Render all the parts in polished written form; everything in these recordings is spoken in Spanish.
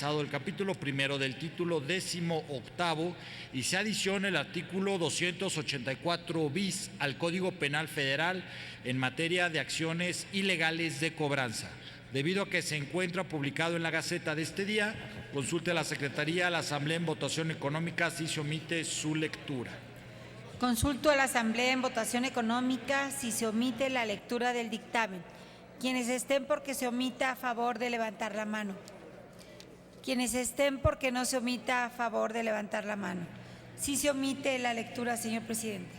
el capítulo primero del título 18 y se adiciona el artículo 284 bis al Código Penal Federal en materia de acciones ilegales de cobranza. Debido a que se encuentra publicado en la Gaceta de este día, consulte a la Secretaría, a la Asamblea en votación económica si se omite su lectura. Consulto a la Asamblea en votación económica si se omite la lectura del dictamen. Quienes estén porque se omita, a favor de levantar la mano. Quienes estén porque no se omita, a favor de levantar la mano. Sí se omite la lectura, señor presidente.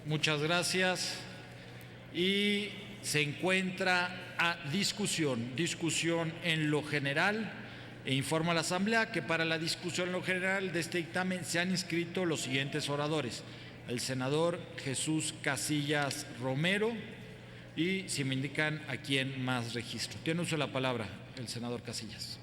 Muchas gracias. Y se encuentra a discusión en lo general, e informo a la Asamblea que para la discusión en lo general de este dictamen se han inscrito los siguientes oradores: el senador Jesús Casillas Romero, y si me indican a quién más registro. Tiene uso de la palabra el senador Casillas.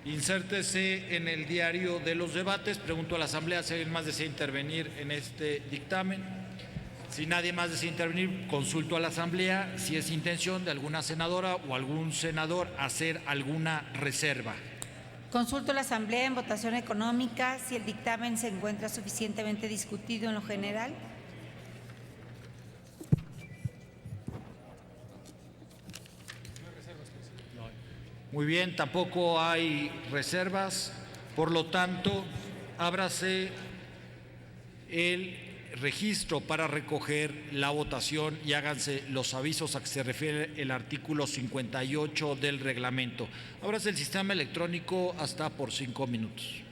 Insértese en el diario de los debates. Pregunto a la Asamblea si alguien más desea intervenir en este dictamen. Si nadie más desea intervenir, consulto a la Asamblea si es intención de alguna senadora o algún senador hacer alguna reserva. Consulto a la Asamblea en votación económica si el dictamen se encuentra suficientemente discutido en lo general. Muy bien, tampoco hay reservas. Por lo tanto, ábrase el registro para recoger la votación y háganse los avisos a que se refiere el artículo 58 del reglamento. Ábrase el sistema electrónico hasta por 5 minutos.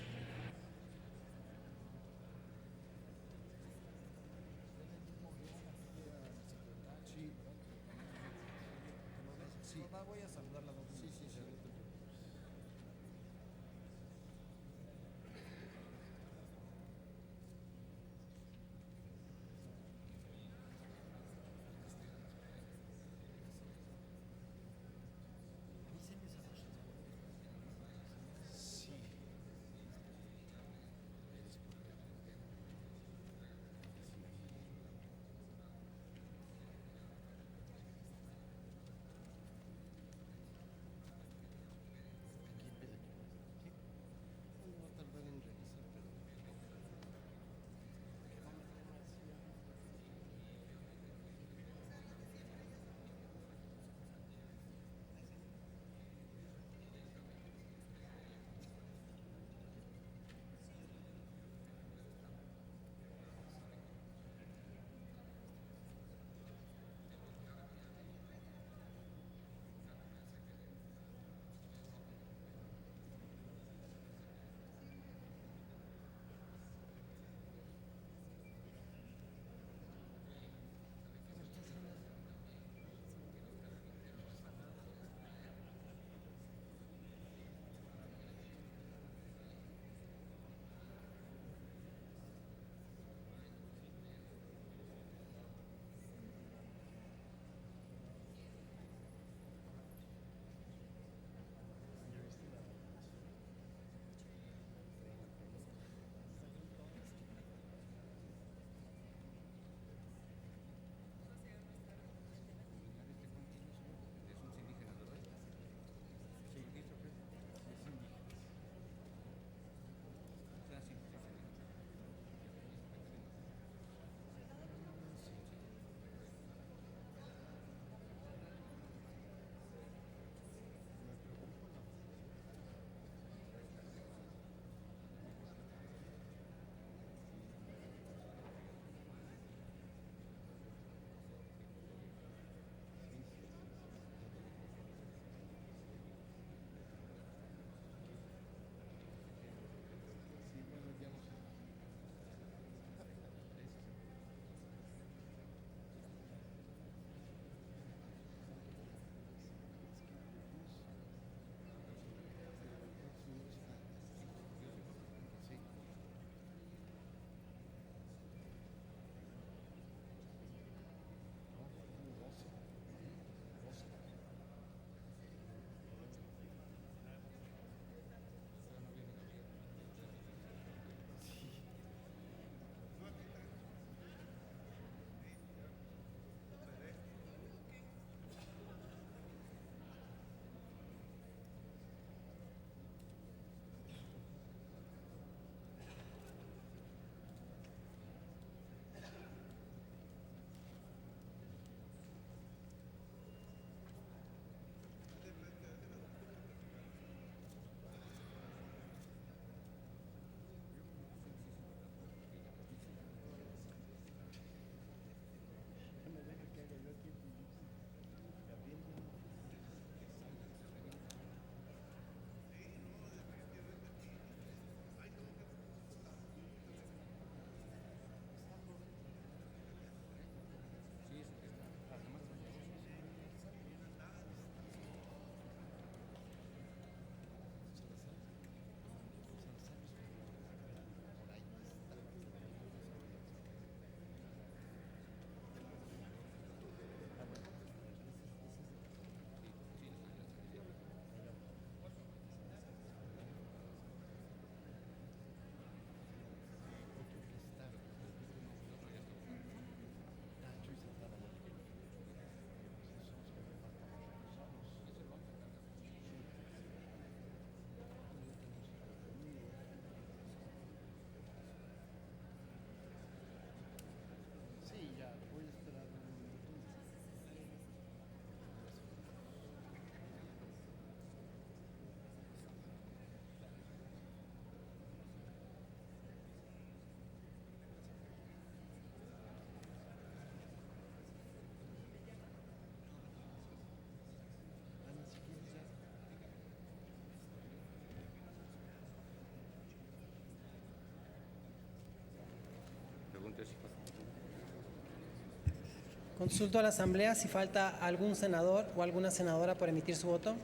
Consulto a la Asamblea si falta algún senador o alguna senadora por emitir su voto.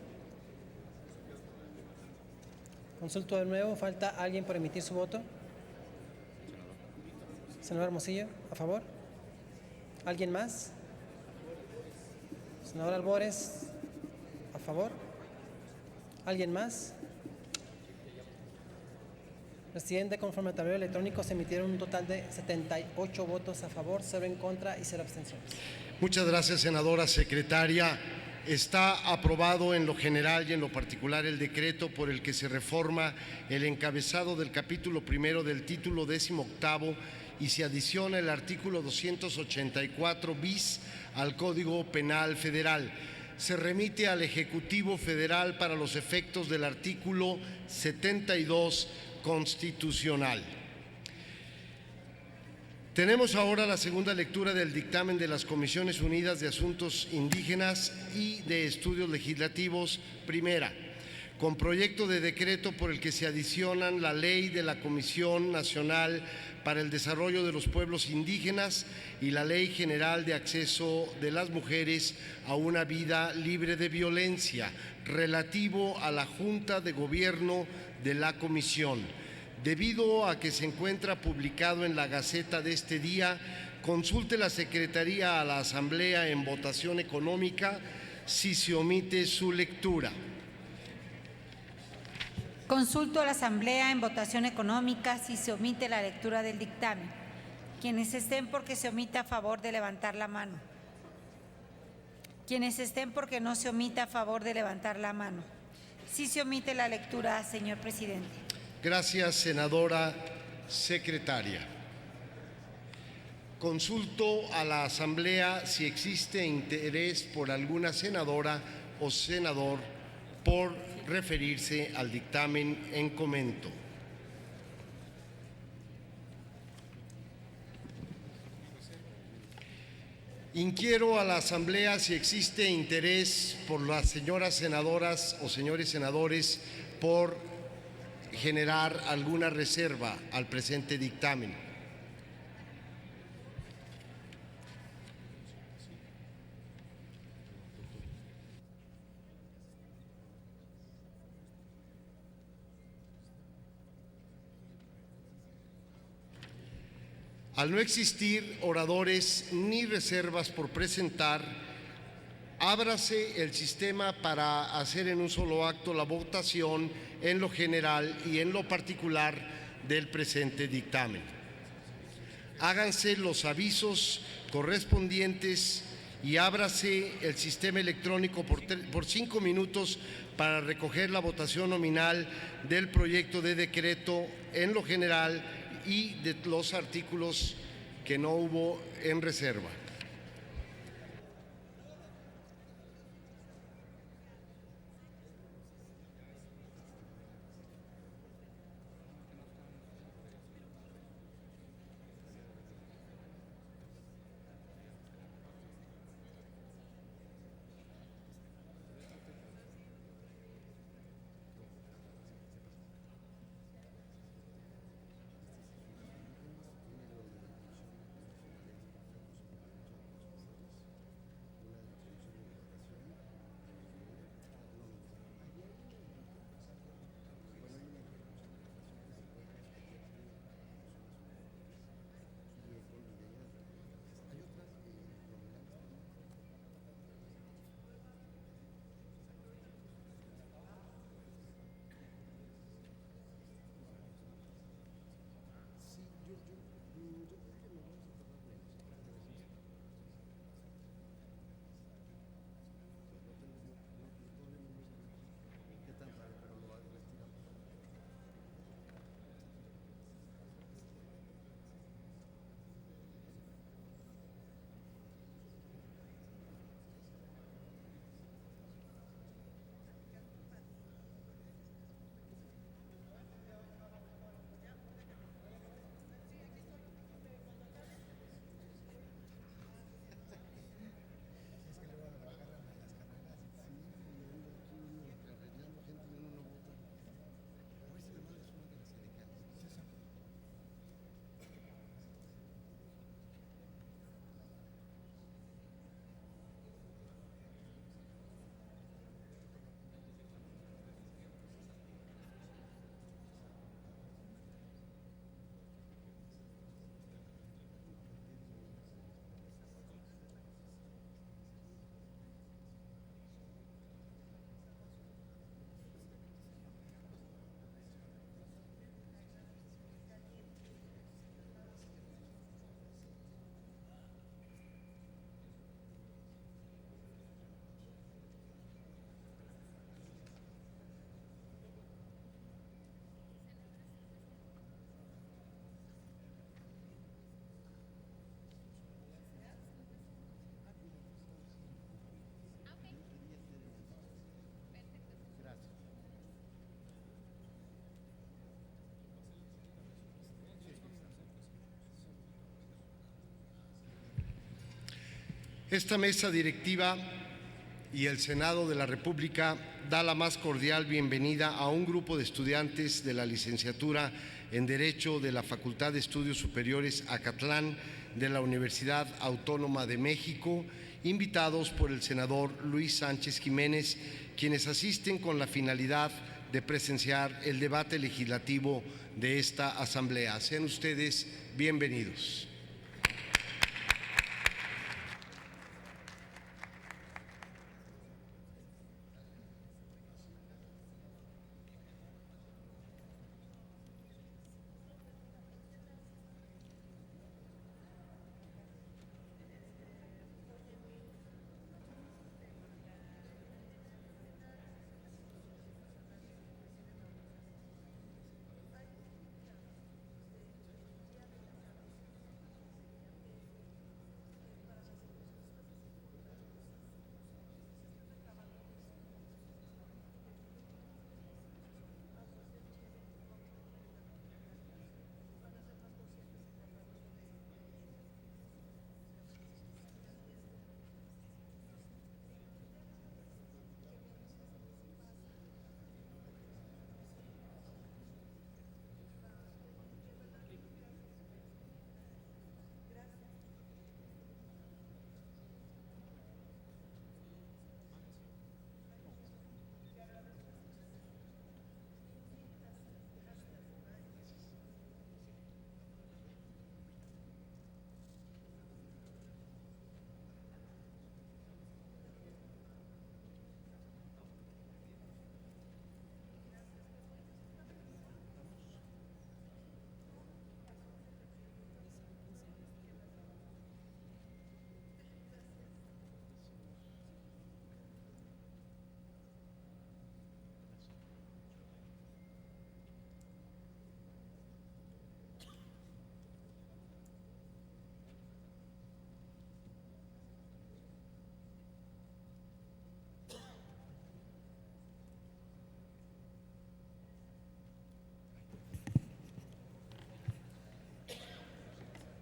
Consulto de nuevo, ¿falta alguien por emitir su voto? Senador Hermosillo, ¿a favor? ¿Alguien más? Senador Albores, ¿a favor? ¿Alguien más? Presidente, conforme al tablero electrónico se emitieron un total de 78 votos a favor, 0 en contra y 0 abstenciones. Muchas gracias, senadora secretaria. Está aprobado en lo general y en lo particular el decreto por el que se reforma el encabezado del capítulo primero del título 18º y se adiciona el artículo 284 bis al Código Penal Federal. Se remite al Ejecutivo Federal para los efectos del artículo 72 constitucional. Tenemos ahora la segunda lectura del dictamen de las Comisiones Unidas de Asuntos Indígenas y de Estudios Legislativos, primera, con proyecto de decreto por el que se adicionan la ley de la Comisión Nacional para el Desarrollo de los Pueblos Indígenas y la Ley General de Acceso de las Mujeres a una Vida Libre de Violencia, relativo a la Junta de Gobierno de la Comisión. Debido a que se encuentra publicado en la Gaceta de este día, consulte la Secretaría a la Asamblea en votación económica si se omite su lectura. Consulto a la Asamblea en votación económica si se omite la lectura del dictamen. Quienes estén porque se omita, a favor de levantar la mano. Quienes estén porque no se omita, a favor de levantar la mano. Sí se omite la lectura, señor presidente. Gracias, senadora secretaria. Consulto a la Asamblea si existe interés por alguna senadora o senador por referirse al dictamen en comento. Inquiero a la Asamblea si existe interés por las señoras senadoras o señores senadores por generar alguna reserva al presente dictamen. Al no existir oradores ni reservas por presentar, ábrase el sistema para hacer en un solo acto la votación en lo general y en lo particular del presente dictamen. Háganse los avisos correspondientes y ábrase el sistema electrónico por 5 minutos para recoger la votación nominal del proyecto de decreto en lo general y de los artículos que no hubo en reserva. Esta mesa directiva y el Senado de la República da la más cordial bienvenida a un grupo de estudiantes de la licenciatura en Derecho de la Facultad de Estudios Superiores Acatlán de la Universidad Autónoma de México, invitados por el senador Luis Sánchez Jiménez, quienes asisten con la finalidad de presenciar el debate legislativo de esta asamblea. Sean ustedes bienvenidos.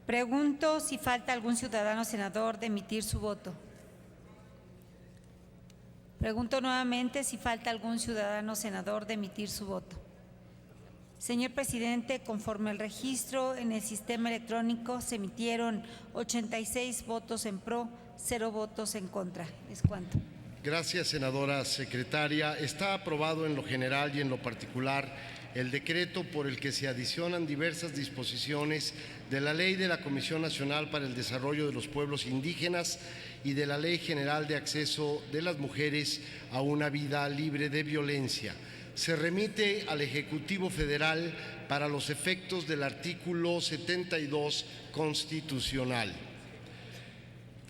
Pregunto si falta algún ciudadano senador de emitir su voto. Pregunto nuevamente si falta algún ciudadano senador de emitir su voto. Señor presidente, conforme al registro en el sistema electrónico, se emitieron 86 votos en pro, 0 votos en contra. ¿Es cuánto? Gracias, senadora secretaria. Está aprobado en lo general y en lo particular el decreto por el que se adicionan diversas disposiciones de la Ley de la Comisión Nacional para el Desarrollo de los Pueblos Indígenas y de la Ley General de Acceso de las Mujeres a una Vida Libre de Violencia. Se remite al Ejecutivo Federal para los efectos del artículo 72 constitucional.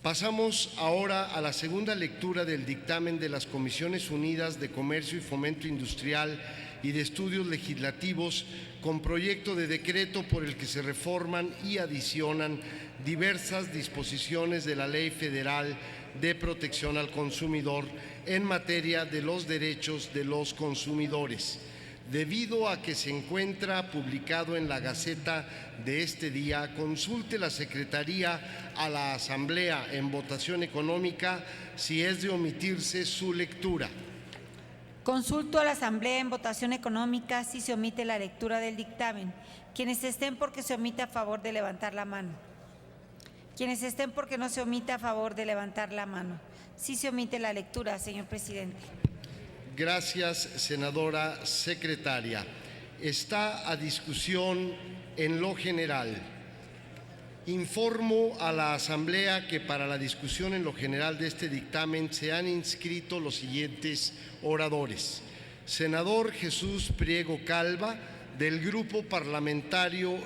Pasamos ahora a la segunda lectura del dictamen de las Comisiones Unidas de Comercio y Fomento Industrial y de Estudios Legislativos con proyecto de decreto por el que se reforman y adicionan diversas disposiciones de la Ley Federal de Protección al Consumidor en materia de los derechos de los consumidores. Debido a que se encuentra publicado en la Gaceta de este día, consulte la Secretaría a la Asamblea en votación económica si es de omitirse su lectura. Consulto a la Asamblea en votación económica si se omite la lectura del dictamen. Quienes estén porque se omita, a favor de levantar la mano. Quienes estén porque no se omita, a favor de levantar la mano. Sí se omite la lectura, señor presidente. Gracias, senadora secretaria. Está a discusión en lo general. Informo a la Asamblea que para la discusión en lo general de este dictamen se han inscrito los siguientes oradores. Senador Jesús Priego Calva, del Grupo Parlamentario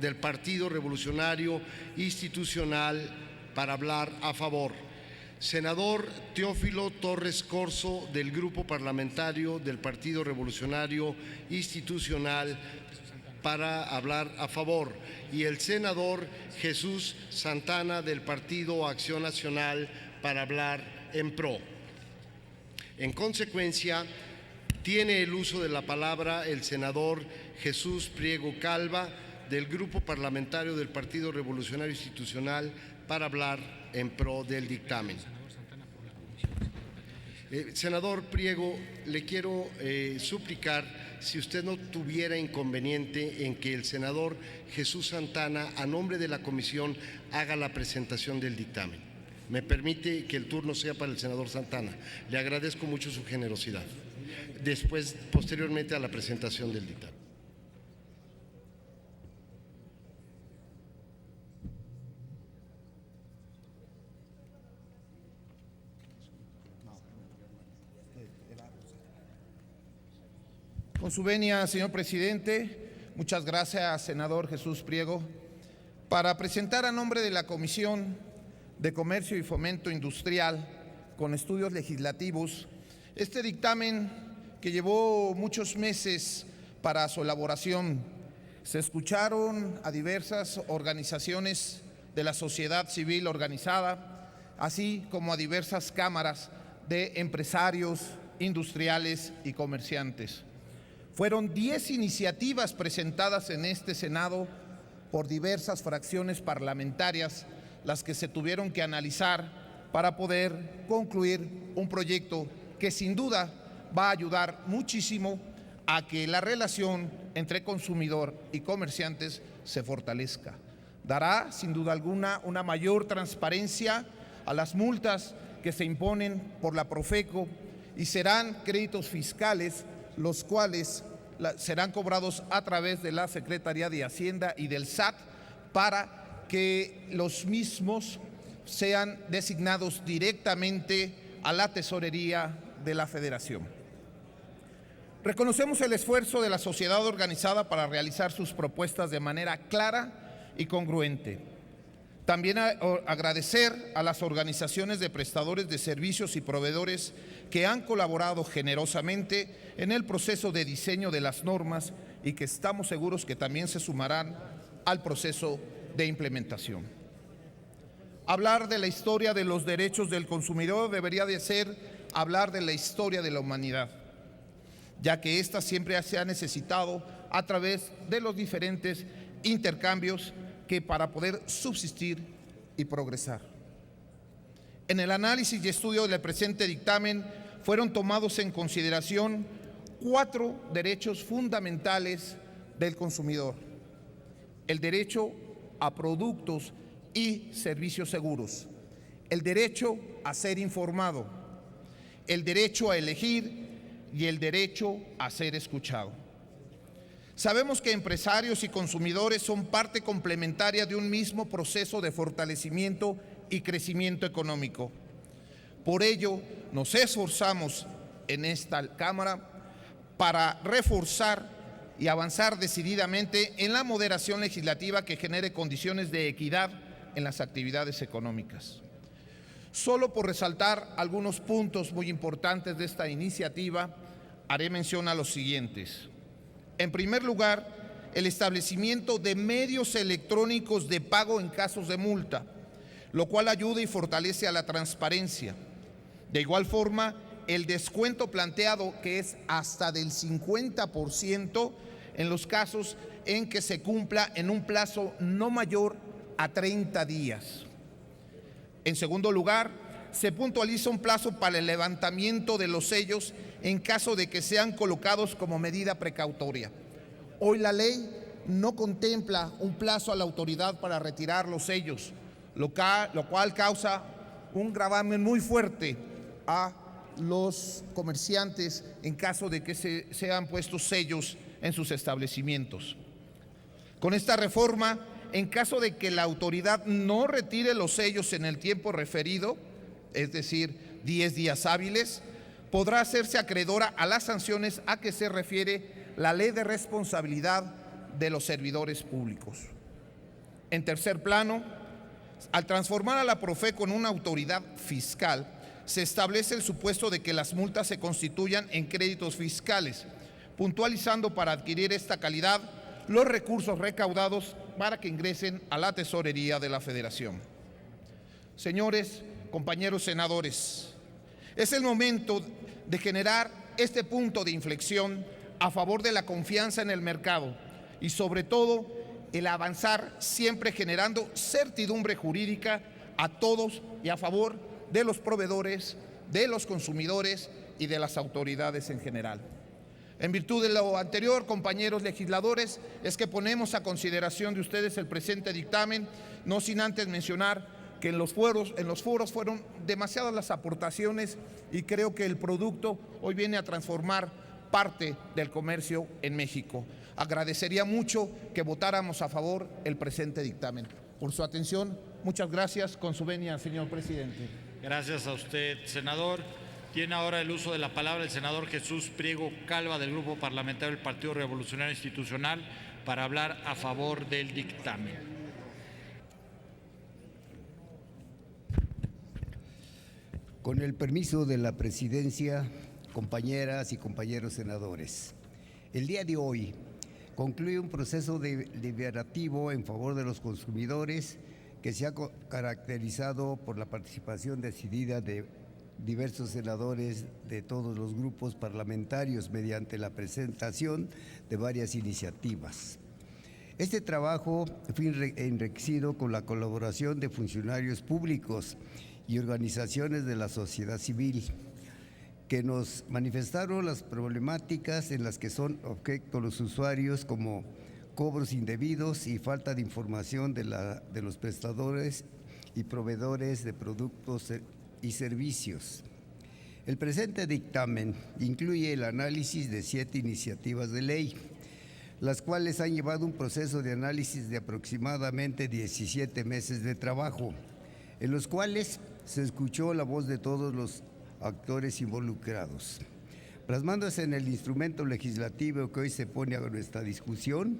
del Partido Revolucionario Institucional, para hablar a favor. Senador Teófilo Torres Corzo, del Grupo Parlamentario del Partido Revolucionario Institucional, para hablar a favor, y el senador Jesús Santana, del Partido Acción Nacional, para hablar en pro. En consecuencia, tiene el uso de la palabra el senador Jesús Priego Calva, del Grupo Parlamentario del Partido Revolucionario Institucional, para hablar en pro del dictamen. Senador Priego, le quiero suplicar si usted no tuviera inconveniente en que el senador Jesús Santana, a nombre de la comisión, haga la presentación del dictamen. Me permite que el turno sea para el senador Santana. Le agradezco mucho su generosidad. Posteriormente a la presentación del dictamen. Con su venia, señor presidente, muchas gracias, senador Jesús Priego, para presentar a nombre de la Comisión de Comercio y Fomento Industrial con estudios legislativos este dictamen que llevó muchos meses para su elaboración. Se escucharon a diversas organizaciones de la sociedad civil organizada, así como a diversas cámaras de empresarios, industriales y comerciantes. Fueron 10 iniciativas presentadas en este Senado por diversas fracciones parlamentarias las que se tuvieron que analizar para poder concluir un proyecto que sin duda va a ayudar muchísimo a que la relación entre consumidor y comerciantes se fortalezca. Dará sin duda alguna una mayor transparencia a las multas que se imponen por la Profeco y serán créditos fiscales los cuales serán cobrados a través de la Secretaría de Hacienda y del SAT para que los mismos sean designados directamente a la tesorería de la Federación. Reconocemos el esfuerzo de la sociedad organizada para realizar sus propuestas de manera clara y congruente. También agradecer a las organizaciones de prestadores de servicios y proveedores que han colaborado generosamente en el proceso de diseño de las normas y que estamos seguros que también se sumarán al proceso de implementación. Hablar de la historia de los derechos del consumidor debería de ser hablar de la historia de la humanidad, ya que ésta siempre se ha necesitado a través de los diferentes intercambios que para poder subsistir y progresar. En el análisis y estudio del presente dictamen fueron tomados en consideración 4 derechos fundamentales del consumidor: el derecho a productos y servicios seguros, el derecho a ser informado, el derecho a elegir y el derecho a ser escuchado. Sabemos que empresarios y consumidores son parte complementaria de un mismo proceso de fortalecimiento y crecimiento económico. Por ello, nos esforzamos en esta Cámara para reforzar y avanzar decididamente en la moderación legislativa que genere condiciones de equidad en las actividades económicas. Solo por resaltar algunos puntos muy importantes de esta iniciativa, haré mención a los siguientes. En primer lugar, el establecimiento de medios electrónicos de pago en casos de multa, lo cual ayuda y fortalece a la transparencia. De igual forma, el descuento planteado, que es hasta del 50% en los casos en que se cumpla en un plazo no mayor a 30 días. En segundo lugar, se puntualiza un plazo para el levantamiento de los sellos en caso de que sean colocados como medida precautoria. Hoy la ley no contempla un plazo a la autoridad para retirar los sellos, lo cual causa un gravamen muy fuerte a los comerciantes en caso de que sean puestos sellos en sus establecimientos. Con esta reforma, en caso de que la autoridad no retire los sellos en el tiempo referido, es decir, 10 días hábiles, podrá hacerse acreedora a las sanciones a que se refiere la Ley de Responsabilidad de los Servidores Públicos. En tercer plano, al transformar a la Profeco en una autoridad fiscal, se establece el supuesto de que las multas se constituyan en créditos fiscales, puntualizando para adquirir esta calidad los recursos recaudados para que ingresen a la tesorería de la Federación. Señores, compañeros senadores, es el momento de generar este punto de inflexión a favor de la confianza en el mercado y sobre todo el avanzar siempre generando certidumbre jurídica a todos y a favor de los proveedores, de los consumidores y de las autoridades en general. En virtud de lo anterior, compañeros legisladores, es que ponemos a consideración de ustedes el presente dictamen, no sin antes mencionar que en los foros fueron demasiadas las aportaciones y creo que el producto hoy viene a transformar parte del comercio en México. Agradecería mucho que votáramos a favor el presente dictamen. Por su atención, muchas gracias. Con su venia, señor presidente. Gracias a usted, senador. Tiene ahora el uso de la palabra el senador Jesús Priego Calva del Grupo Parlamentario del Partido Revolucionario Institucional para hablar a favor del dictamen. Con el permiso de la presidencia, compañeras y compañeros senadores, el día de hoy concluye un proceso deliberativo en favor de los consumidores que se ha caracterizado por la participación decidida de diversos senadores de todos los grupos parlamentarios mediante la presentación de varias iniciativas. Este trabajo fue enriquecido con la colaboración de funcionarios públicos y organizaciones de la sociedad civil que nos manifestaron las problemáticas en las que son objeto los usuarios, como cobros indebidos y falta de información de los prestadores y proveedores de productos y servicios. El presente dictamen incluye el análisis de 7 iniciativas de ley, las cuales han llevado un proceso de análisis de aproximadamente 17 meses de trabajo, en los cuales se escuchó la voz de todos los actores involucrados. Plasmándose en el instrumento legislativo que hoy se pone a nuestra discusión,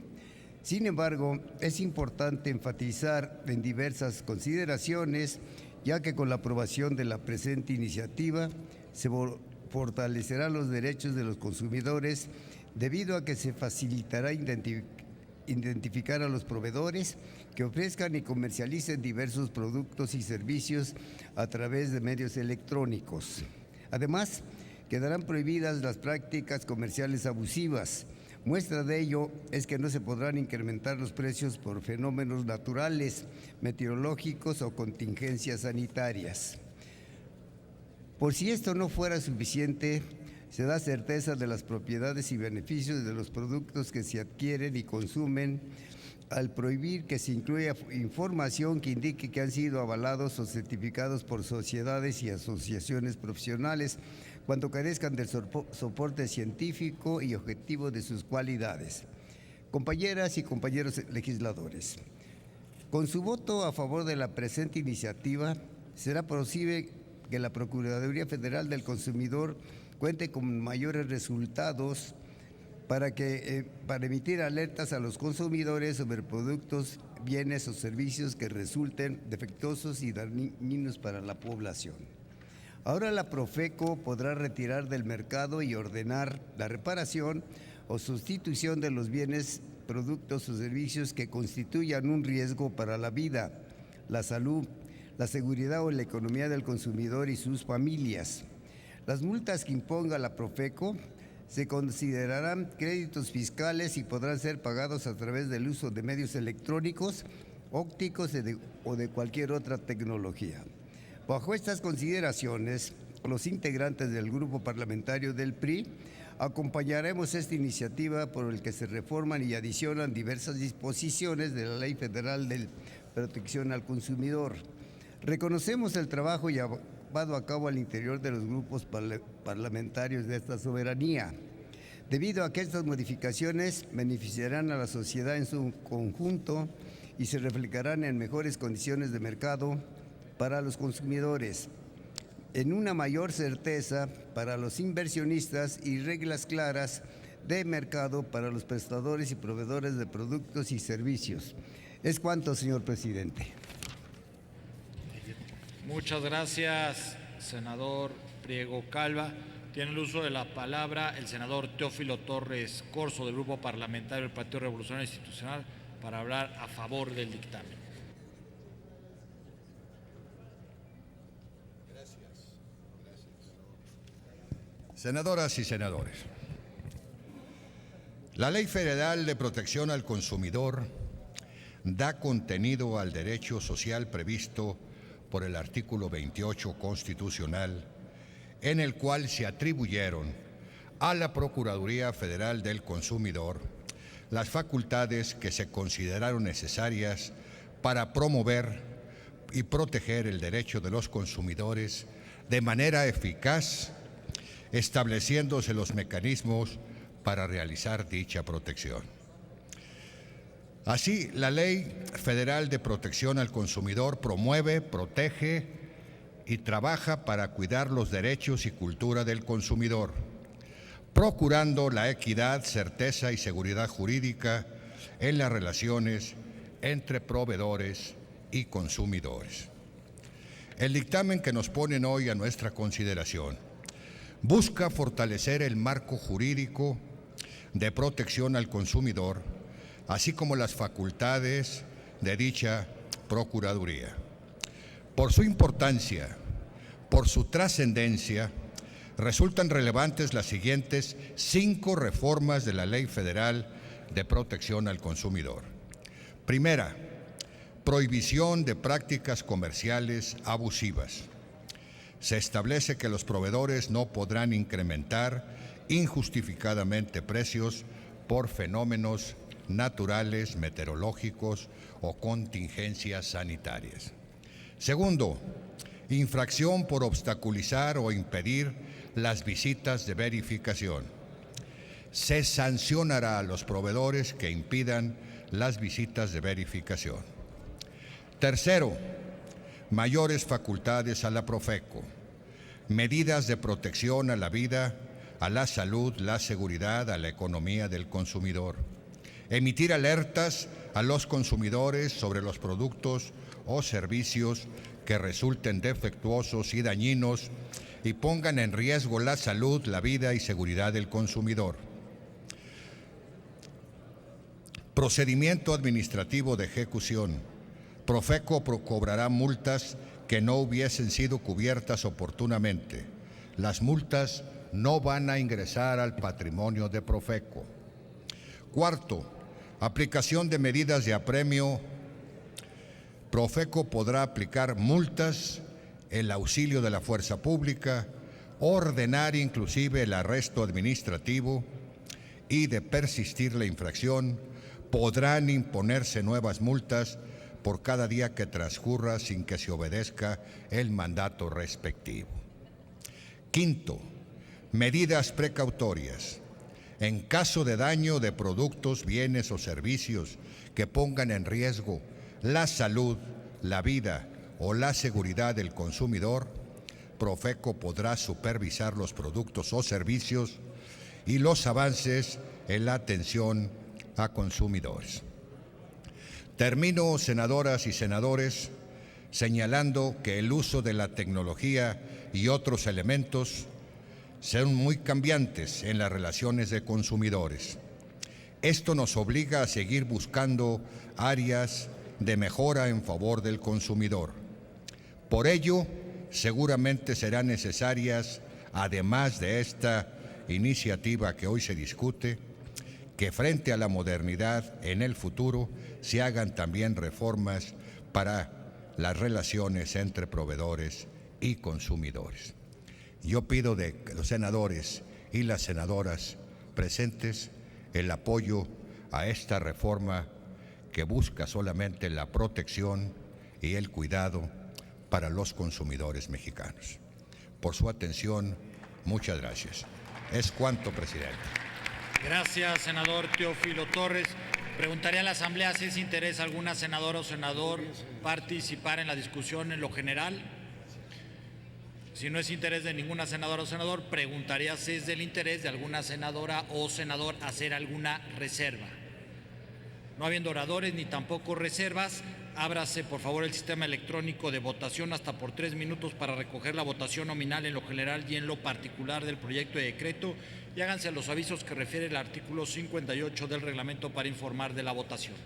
sin embargo, es importante enfatizar en diversas consideraciones, ya que con la aprobación de la presente iniciativa se fortalecerán los derechos de los consumidores, debido a que se facilitará identificar a los proveedores que ofrezcan y comercialicen diversos productos y servicios a través de medios electrónicos. Además, quedarán prohibidas las prácticas comerciales abusivas. Muestra de ello es que no se podrán incrementar los precios por fenómenos naturales, meteorológicos o contingencias sanitarias. Por si esto no fuera suficiente, se da certeza de las propiedades y beneficios de los productos que se adquieren y consumen al prohibir que se incluya información que indique que han sido avalados o certificados por sociedades y asociaciones profesionales cuando carezcan del soporte científico y objetivo de sus cualidades. Compañeras y compañeros legisladores, con su voto a favor de la presente iniciativa, será posible que la Procuraduría Federal del Consumidor cuente con mayores resultados para emitir alertas a los consumidores sobre productos, bienes o servicios que resulten defectuosos y dañinos para la población. Ahora la Profeco podrá retirar del mercado y ordenar la reparación o sustitución de los bienes, productos o servicios que constituyan un riesgo para la vida, la salud, la seguridad o la economía del consumidor y sus familias. Las multas que imponga la Profeco se considerarán créditos fiscales y podrán ser pagados a través del uso de medios electrónicos, ópticos o de cualquier otra tecnología. Bajo estas consideraciones, los integrantes del Grupo Parlamentario del PRI acompañaremos esta iniciativa por el que se reforman y adicionan diversas disposiciones de la Ley Federal de Protección al Consumidor. Reconocemos el trabajo llevado a cabo al interior de los grupos parlamentarios de esta soberanía, debido a que estas modificaciones beneficiarán a la sociedad en su conjunto y se reflejarán en mejores condiciones de mercado para los consumidores, en una mayor certeza para los inversionistas y reglas claras de mercado para los prestadores y proveedores de productos y servicios. Es cuanto, señor presidente. Muchas gracias, senador Priego Calva. Tiene el uso de la palabra el senador Teófilo Torres Corzo del Grupo Parlamentario del Partido Revolucionario Institucional para hablar a favor del dictamen. Senadoras y senadores, la Ley Federal de Protección al Consumidor da contenido al derecho social previsto por el artículo 28 constitucional, en el cual se atribuyeron a la Procuraduría Federal del Consumidor las facultades que se consideraron necesarias para promover y proteger el derecho de los consumidores de manera eficaz, estableciéndose los mecanismos para realizar dicha protección. Así, la Ley Federal de Protección al Consumidor promueve, protege y trabaja para cuidar los derechos y cultura del consumidor, procurando la equidad, certeza y seguridad jurídica en las relaciones entre proveedores y consumidores. El dictamen que nos ponen hoy a nuestra consideración busca fortalecer el marco jurídico de protección al consumidor, así como las facultades de dicha Procuraduría. Por su importancia, por su trascendencia, resultan relevantes las siguientes 5 reformas de la Ley Federal de Protección al Consumidor. Primera, prohibición de prácticas comerciales abusivas. Se establece que los proveedores no podrán incrementar injustificadamente precios por fenómenos naturales, meteorológicos o contingencias sanitarias. Segundo, infracción por obstaculizar o impedir las visitas de verificación. Se sancionará a los proveedores que impidan las visitas de verificación. Tercero, mayores facultades a la Profeco, medidas de protección a la vida, a la salud, la seguridad, a la economía del consumidor. Emitir alertas a los consumidores sobre los productos o servicios que resulten defectuosos y dañinos y pongan en riesgo la salud, la vida y seguridad del consumidor. Procedimiento administrativo de ejecución. Profeco cobrará multas que no hubiesen sido cubiertas oportunamente. Las multas no van a ingresar al patrimonio de Profeco. Cuarto, aplicación de medidas de apremio. Profeco podrá aplicar multas, el auxilio de la fuerza pública, ordenar inclusive el arresto administrativo y, de persistir la infracción, podrán imponerse nuevas multas por cada día que transcurra sin que se obedezca el mandato respectivo. Quinto, medidas precautorias. En caso de daño de productos, bienes o servicios que pongan en riesgo la salud, la vida o la seguridad del consumidor, Profeco podrá supervisar los productos o servicios y los avances en la atención a consumidores. Termino, senadoras y senadores, señalando que el uso de la tecnología y otros elementos son muy cambiantes en las relaciones de consumidores. Esto nos obliga a seguir buscando áreas de mejora en favor del consumidor. Por ello, seguramente serán necesarias, además de esta iniciativa que hoy se discute, que frente a la modernidad en el futuro se hagan también reformas para las relaciones entre proveedores y consumidores. Yo pido de los senadores y las senadoras presentes el apoyo a esta reforma que busca solamente la protección y el cuidado para los consumidores mexicanos. Por su atención, muchas gracias. Es cuanto, presidente. Gracias, senador Teófilo Torres. Preguntaría a la Asamblea si es interés alguna senadora o senador participar en la discusión en lo general. Si no es interés de ninguna senadora o senador, preguntaría si es del interés de alguna senadora o senador hacer alguna reserva. No habiendo oradores ni tampoco reservas, ábrase por favor el sistema electrónico de votación hasta por 3 minutos para recoger la votación nominal en lo general y en lo particular del proyecto de decreto y háganse los avisos que refiere el artículo 58 del reglamento para informar de la votación.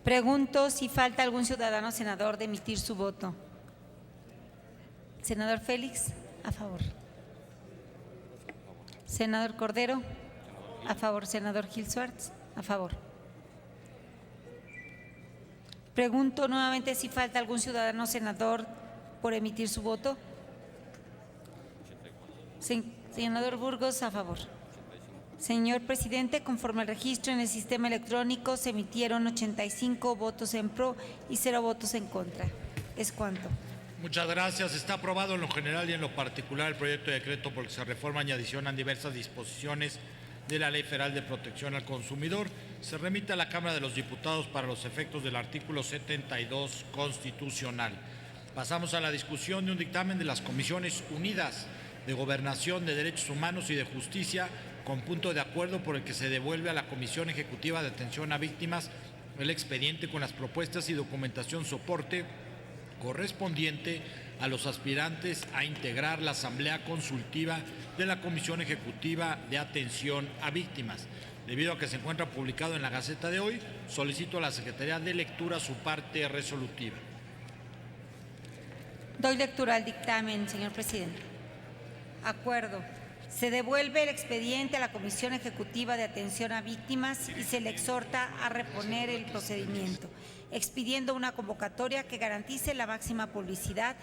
Pregunto si falta algún ciudadano senador de emitir su voto. Senador Félix, a favor. Senador Cordero, a favor. Senador Gil Suárez, a favor. Pregunto nuevamente si falta algún ciudadano senador por emitir su voto. Senador Burgos, a favor. Señor presidente, conforme al registro en el sistema electrónico, se emitieron 85 votos en pro y 0 votos en contra. ¿Es cuánto? Muchas gracias. Está aprobado en lo general y en lo particular el proyecto de decreto por el que se reforman y adicionan diversas disposiciones de la Ley Federal de Protección al Consumidor. Se remite a la Cámara de los Diputados para los efectos del artículo 72 constitucional. Pasamos a la discusión de un dictamen de las Comisiones Unidas de Gobernación, de Derechos Humanos y de Justicia, con punto de acuerdo por el que se devuelve a la Comisión Ejecutiva de Atención a Víctimas el expediente con las propuestas y documentación soporte correspondiente a los aspirantes a integrar la Asamblea Consultiva de la Comisión Ejecutiva de Atención a Víctimas. Debido a que se encuentra publicado en la Gaceta de hoy, solicito a la Secretaría de Lectura su parte resolutiva. Doy lectura al dictamen, señor presidente. Acuerdo. Se devuelve el expediente a la Comisión Ejecutiva de Atención a Víctimas y se le exhorta a reponer el procedimiento, expidiendo una convocatoria que garantice la máxima publicidad,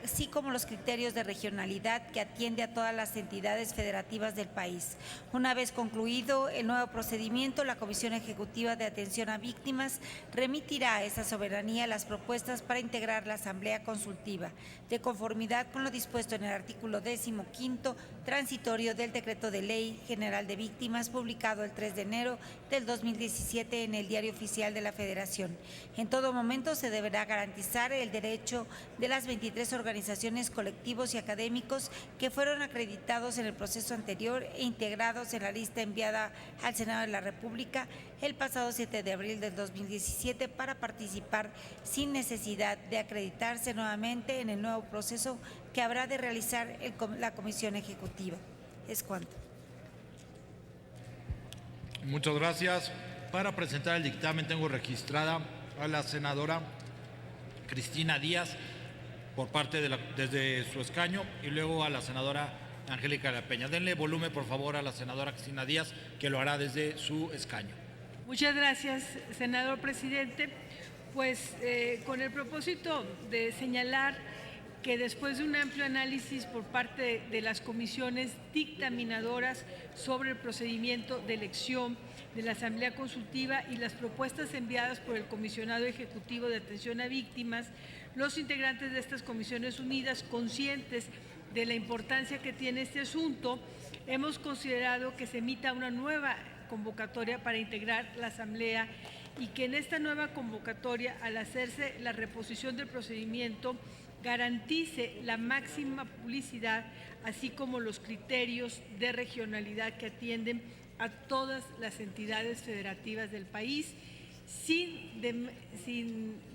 así como los criterios de regionalidad que atiende a todas las entidades federativas del país. Una vez concluido el nuevo procedimiento, la Comisión Ejecutiva de Atención a Víctimas remitirá a esa soberanía las propuestas para integrar la Asamblea Consultiva, de conformidad con lo dispuesto en el artículo 15º transitorio del Decreto de Ley General de Víctimas, publicado el 3 de enero del 2017 en el Diario Oficial de la Federación. En todo momento se deberá garantizar el derecho de las 23 organizaciones, colectivos y académicos que fueron acreditados en el proceso anterior e integrados en la lista enviada al Senado de la República el pasado 7 de abril del 2017 para participar sin necesidad de acreditarse nuevamente en el nuevo proceso que habrá de realizar la Comisión Ejecutiva. Es cuanto. Muchas gracias. Para presentar el dictamen tengo registrada a la senadora Cristina Díaz por parte desde su escaño y luego a la senadora Angélica de la Peña. Denle volumen, por favor, a la senadora Cristina Díaz, que lo hará desde su escaño. Muchas gracias, senador presidente. Pues con el propósito de señalar que después de un amplio análisis por parte de las comisiones dictaminadoras sobre el procedimiento de elección de la Asamblea Consultiva y las propuestas enviadas por el Comisionado Ejecutivo de Atención a Víctimas, los integrantes de estas comisiones unidas, conscientes de la importancia que tiene este asunto, hemos considerado que se emita una nueva convocatoria para integrar la Asamblea y que en esta nueva convocatoria, al hacerse la reposición del procedimiento, garantice la máxima publicidad, así como los criterios de regionalidad que atienden a todas las entidades federativas del país, sin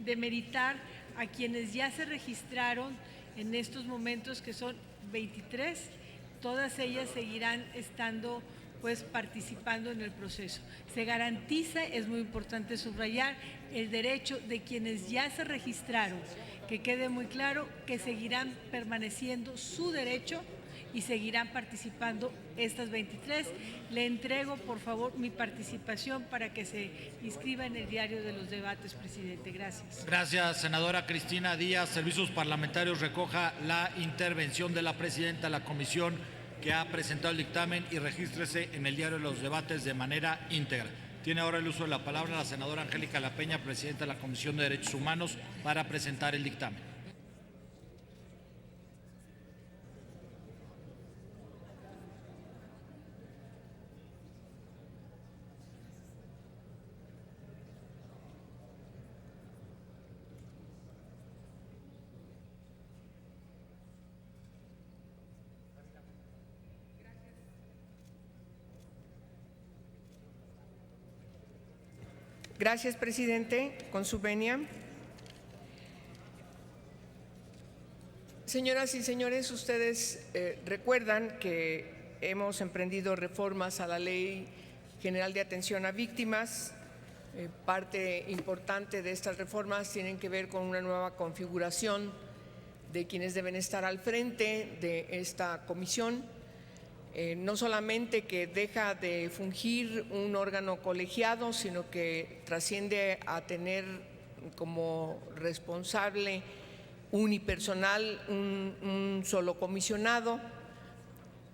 demeritar a quienes ya se registraron en estos momentos, que son 23, todas ellas seguirán estando participando en el proceso. Se garantiza, es muy importante subrayar, el derecho de quienes ya se registraron, que quede muy claro que seguirán permaneciendo su derecho y seguirán participando estas 23. Le entrego, por favor, mi participación para que se inscriba en el diario de los debates, presidente. Gracias. Gracias, senadora Cristina Díaz. Servicios Parlamentarios recoja la intervención de la presidenta de la comisión que ha presentado el dictamen y regístrese en el diario de los debates de manera íntegra. Tiene ahora el uso de la palabra la senadora Angélica La Peña, presidenta de la Comisión de Derechos Humanos, para presentar el dictamen. Gracias, presidente. Con su venia. Señoras y señores, ustedes recuerdan que hemos emprendido reformas a la Ley General de Atención a Víctimas Parte importante de estas reformas tienen que ver con una nueva configuración de quienes deben estar al frente de esta comisión. No solamente que deja de fungir un órgano colegiado, sino que trasciende a tener como responsable unipersonal un solo comisionado,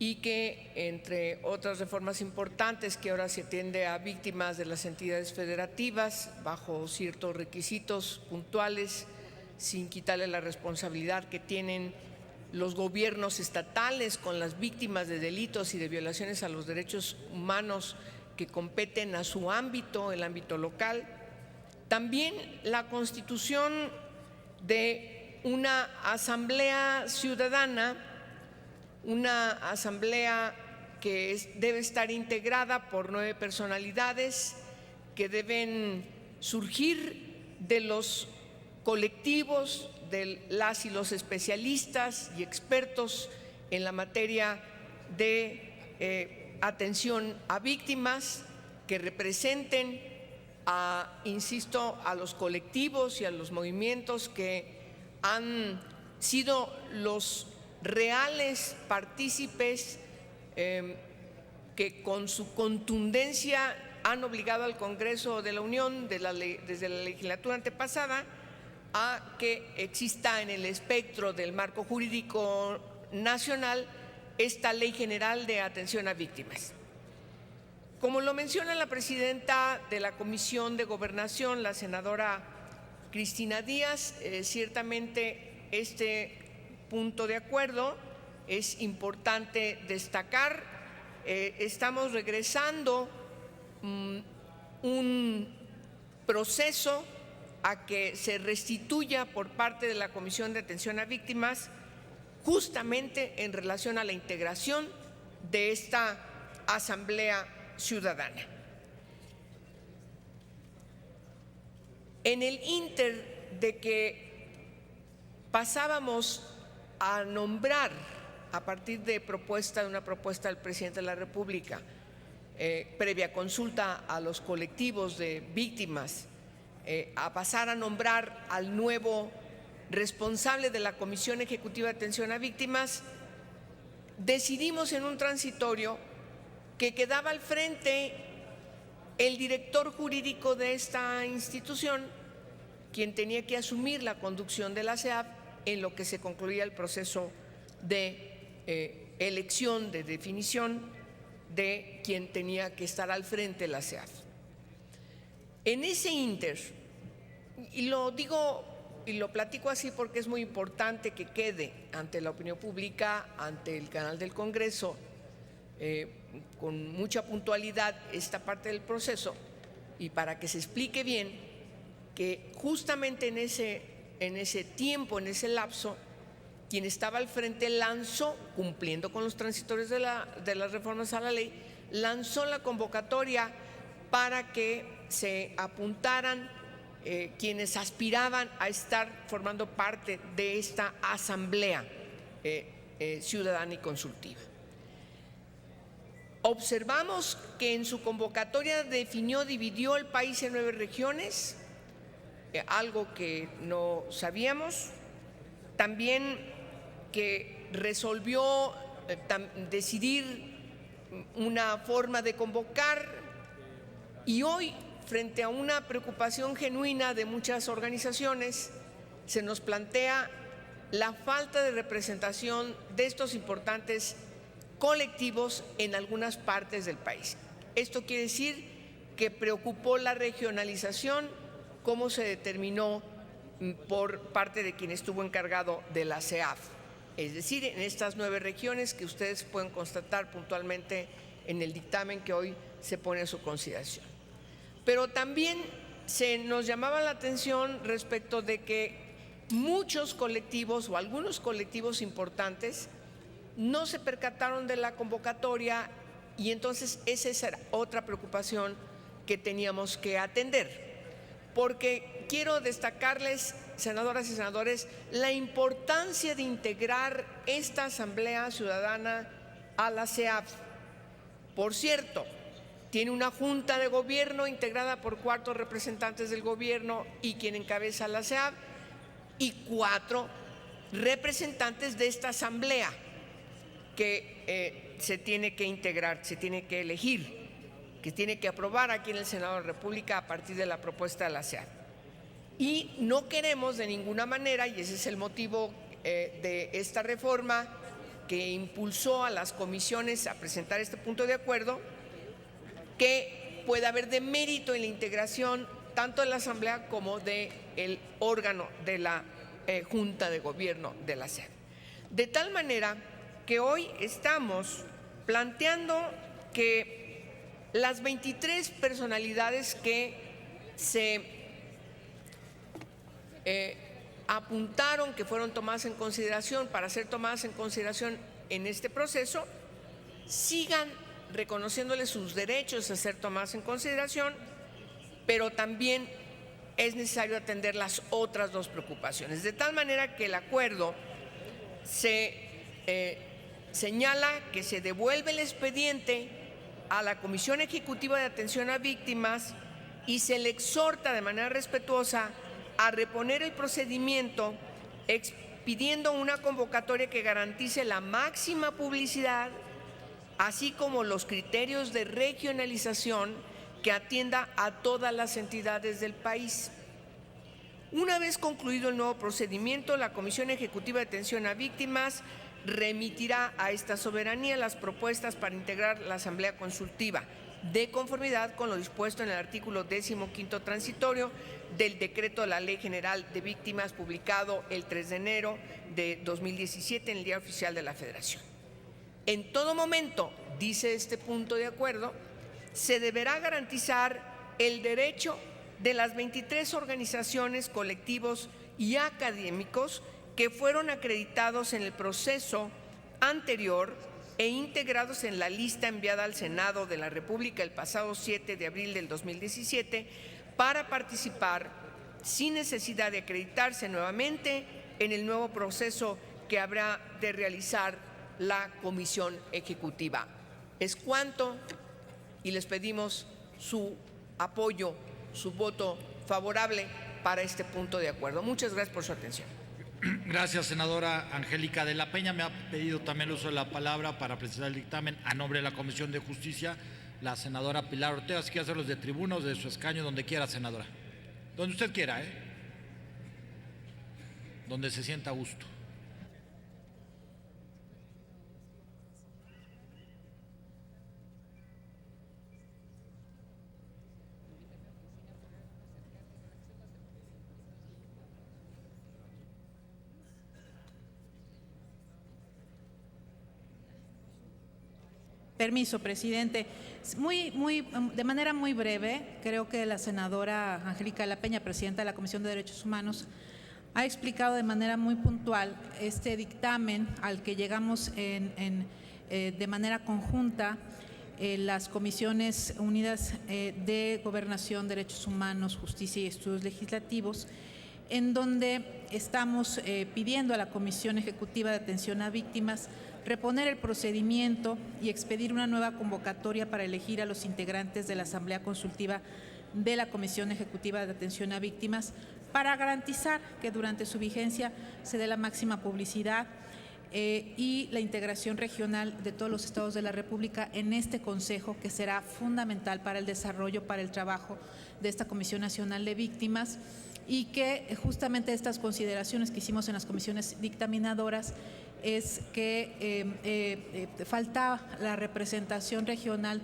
y que, entre otras reformas importantes, que ahora se atiende a víctimas de las entidades federativas bajo ciertos requisitos puntuales, sin quitarle la responsabilidad que tienen los gobiernos estatales con las víctimas de delitos y de violaciones a los derechos humanos que competen a su ámbito, el ámbito local. También la constitución de una asamblea ciudadana, una asamblea que debe estar integrada por 9 personalidades que deben surgir de los colectivos de las y los especialistas y expertos en la materia de atención a víctimas, que representen insisto, a los colectivos y a los movimientos que han sido los reales partícipes que con su contundencia han obligado al Congreso de la Unión desde la legislatura antepasada a que exista en el espectro del marco jurídico nacional esta Ley General de Atención a Víctimas. Como lo menciona la presidenta de la Comisión de Gobernación, la senadora Cristina Díaz, ciertamente este punto de acuerdo es importante destacar. Estamos regresando un proceso a que se restituya por parte de la Comisión de Atención a Víctimas, justamente en relación a la integración de esta Asamblea Ciudadana. En el ínter de que pasábamos a nombrar, a partir de una propuesta del presidente de la República, previa consulta a los colectivos de víctimas, a pasar a nombrar al nuevo responsable de la Comisión Ejecutiva de Atención a Víctimas, decidimos en un transitorio que quedaba al frente el director jurídico de esta institución, quien tenía que asumir la conducción de la SEAV en lo que se concluía el proceso de elección, de definición de quien tenía que estar al frente de la SEAV. En ese ínter, y lo digo y lo platico así porque es muy importante que quede ante la opinión pública, ante el canal del Congreso, con mucha puntualidad esta parte del proceso, y para que se explique bien que justamente en ese tiempo, en ese lapso, quien estaba al frente lanzó, cumpliendo con los transitorios de las reformas a la ley, lanzó la convocatoria para que se apuntaran quienes aspiraban a estar formando parte de esta asamblea ciudadana y consultiva. Observamos que en su convocatoria dividió el país en 9 regiones, algo que no sabíamos. También que resolvió decidir una forma de convocar, y hoy, frente a una preocupación genuina de muchas organizaciones, se nos plantea la falta de representación de estos importantes colectivos en algunas partes del país. Esto quiere decir que preocupó la regionalización, como se determinó por parte de quien estuvo encargado de la SEAV, es decir, en estas 9 regiones que ustedes pueden constatar puntualmente en el dictamen que hoy se pone a su consideración. Pero también se nos llamaba la atención respecto de que muchos colectivos o algunos colectivos importantes no se percataron de la convocatoria, y entonces esa era otra preocupación que teníamos que atender. Porque quiero destacarles, senadoras y senadores, la importancia de integrar esta Asamblea Ciudadana a la SEAV. Por cierto, tiene una junta de gobierno integrada por 4 representantes del gobierno y quien encabeza la SEAB, y 4 representantes de esta asamblea que se tiene que integrar, se tiene que elegir, que tiene que aprobar aquí en el Senado de la República a partir de la propuesta de la SEAB. Y no queremos de ninguna manera, y ese es el motivo de esta reforma que impulsó a las comisiones a presentar este punto de acuerdo, que pueda haber demérito en la integración tanto de la Asamblea como del órgano de la Junta de Gobierno de la SEAB. De tal manera que hoy estamos planteando que las 23 personalidades que se apuntaron, que fueron tomadas en consideración para ser tomadas en consideración en este proceso, sigan reconociéndoles sus derechos a ser tomadas en consideración, pero también es necesario atender las otras 2 preocupaciones. De tal manera que el acuerdo señala que se devuelve el expediente a la Comisión Ejecutiva de Atención a Víctimas y se le exhorta de manera respetuosa a reponer el procedimiento expidiendo una convocatoria que garantice la máxima publicidad, así como los criterios de regionalización que atienda a todas las entidades del país. Una vez concluido el nuevo procedimiento, la Comisión Ejecutiva de Atención a Víctimas remitirá a esta soberanía las propuestas para integrar la Asamblea Consultiva, de conformidad con lo dispuesto en el artículo 15º transitorio del Decreto de la Ley General de Víctimas, publicado el 3 de enero de 2017 en el Diario Oficial de la Federación. En todo momento, dice este punto de acuerdo, se deberá garantizar el derecho de las 23 organizaciones, colectivos y académicos que fueron acreditados en el proceso anterior e integrados en la lista enviada al Senado de la República el pasado 7 de abril del 2017 para participar sin necesidad de acreditarse nuevamente en el nuevo proceso que habrá de realizar la Comisión Ejecutiva. Es cuanto, y les pedimos su apoyo, su voto favorable para este punto de acuerdo. Muchas gracias por su atención. Gracias, senadora Angélica de la Peña. Me ha pedido también el uso de la palabra para presentar el dictamen a nombre de la Comisión de Justicia la senadora Pilar Ortega. Si quiere hacerlos de tribuna o de su escaño, donde quiera, senadora. Donde usted quiera, donde se sienta a gusto. Permiso, presidente. De manera muy breve, creo que la senadora Angélica de la Peña, presidenta de la Comisión de Derechos Humanos, ha explicado de manera muy puntual este dictamen al que llegamos de manera conjunta las Comisiones Unidas de Gobernación, Derechos Humanos, Justicia y Estudios Legislativos, en donde estamos pidiendo a la Comisión Ejecutiva de Atención a Víctimas reponer el procedimiento y expedir una nueva convocatoria para elegir a los integrantes de la Asamblea Consultiva de la Comisión Ejecutiva de Atención a Víctimas para garantizar que durante su vigencia se dé la máxima publicidad y la integración regional de todos los estados de la República en este Consejo, que será fundamental para el desarrollo, para el trabajo de esta Comisión Nacional de Víctimas, y que justamente estas consideraciones que hicimos en las comisiones dictaminadoras es que falta la representación regional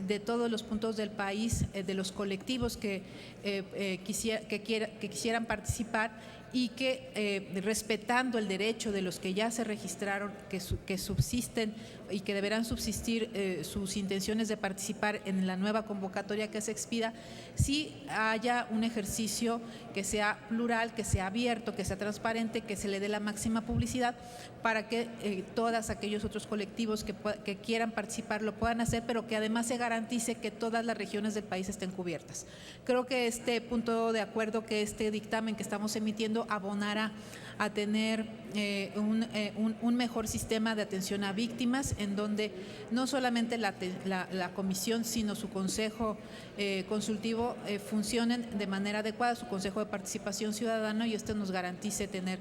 de todos los puntos del país, de los colectivos que quisieran participar, y que respetando el derecho de los que ya se registraron, que subsisten y que deberán subsistir sus intenciones de participar en la nueva convocatoria que se expida, sí haya un ejercicio que sea plural, que sea abierto, que sea transparente, que se le dé la máxima publicidad para que todos aquellos otros colectivos que quieran participar lo puedan hacer, pero que además se garantice que todas las regiones del país estén cubiertas. Creo que este punto de acuerdo, que este dictamen que estamos emitiendo entiendo, abonará a tener un mejor sistema de atención a víctimas, en donde no solamente la comisión, sino su consejo consultivo funcionen de manera adecuada, su consejo de participación ciudadana, y esto nos garantice tener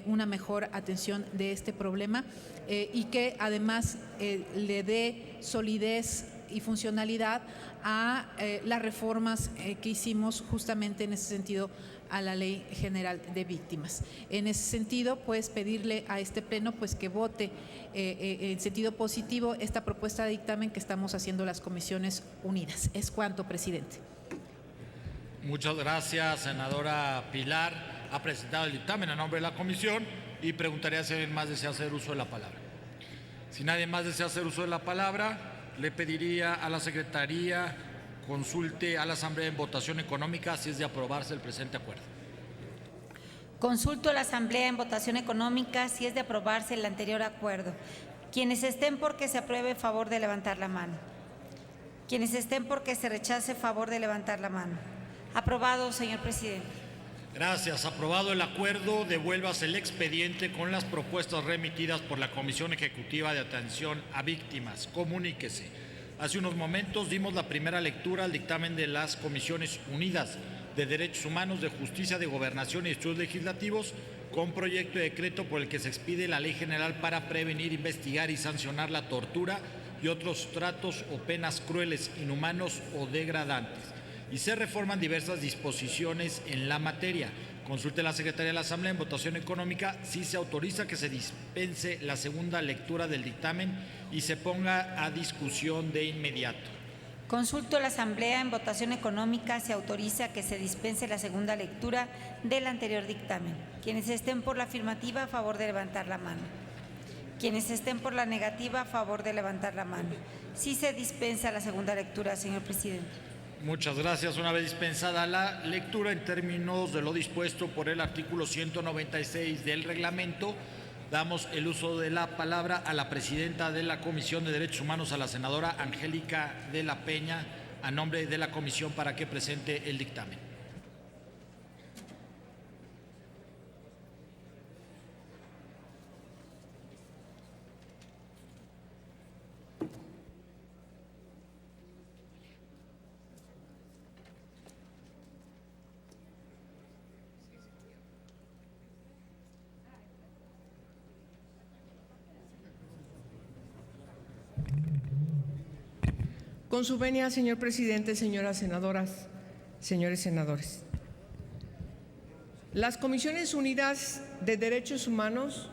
una mejor atención de este problema y que además le dé solidez y funcionalidad a las reformas que hicimos justamente en ese sentido a la Ley General de Víctimas. En ese sentido, pues pedirle a este pleno pues que vote en sentido positivo esta propuesta de dictamen que estamos haciendo las Comisiones Unidas. Es cuanto, presidente. Muchas gracias, senadora Pilar. Ha presentado el dictamen a nombre de la comisión y preguntaría si alguien más desea hacer uso de la palabra. Si nadie más desea hacer uso de la palabra, le pediría a la Secretaría consulte a la Asamblea en votación económica si es de aprobarse el presente acuerdo. Consulto a la Asamblea en votación económica si es de aprobarse el anterior acuerdo. Quienes estén por que se apruebe, favor de levantar la mano. Quienes estén por que se rechace, favor de levantar la mano. Aprobado, señor presidente. Gracias. Aprobado el acuerdo, devuélvase el expediente con las propuestas remitidas por la Comisión Ejecutiva de Atención a Víctimas. Comuníquese. Hace unos momentos dimos la primera lectura al dictamen de las Comisiones Unidas de Derechos Humanos, de Justicia, de Gobernación y Estudios Legislativos, con proyecto de decreto por el que se expide la Ley General para prevenir, investigar y sancionar la tortura y otros tratos o penas crueles, inhumanos o degradantes. Y se reforman diversas disposiciones en la materia. Consulte la Secretaría de la Asamblea en votación económica si se autoriza que se dispense la segunda lectura del dictamen y se ponga a discusión de inmediato. Consulto a la Asamblea en votación económica si autoriza que se dispense la segunda lectura del anterior dictamen. Quienes estén por la afirmativa, a favor de levantar la mano. Quienes estén por la negativa, a favor de levantar la mano. Si se dispensa la segunda lectura, señor presidente. Muchas gracias. Una vez dispensada la lectura en términos de lo dispuesto por el artículo 196 del reglamento, damos el uso de la palabra a la presidenta de la Comisión de Derechos Humanos, a la senadora Angélica de la Peña, a nombre de la comisión para que presente el dictamen. Con su venia, señor presidente, señoras senadoras, señores senadores. Las Comisiones Unidas de Derechos Humanos,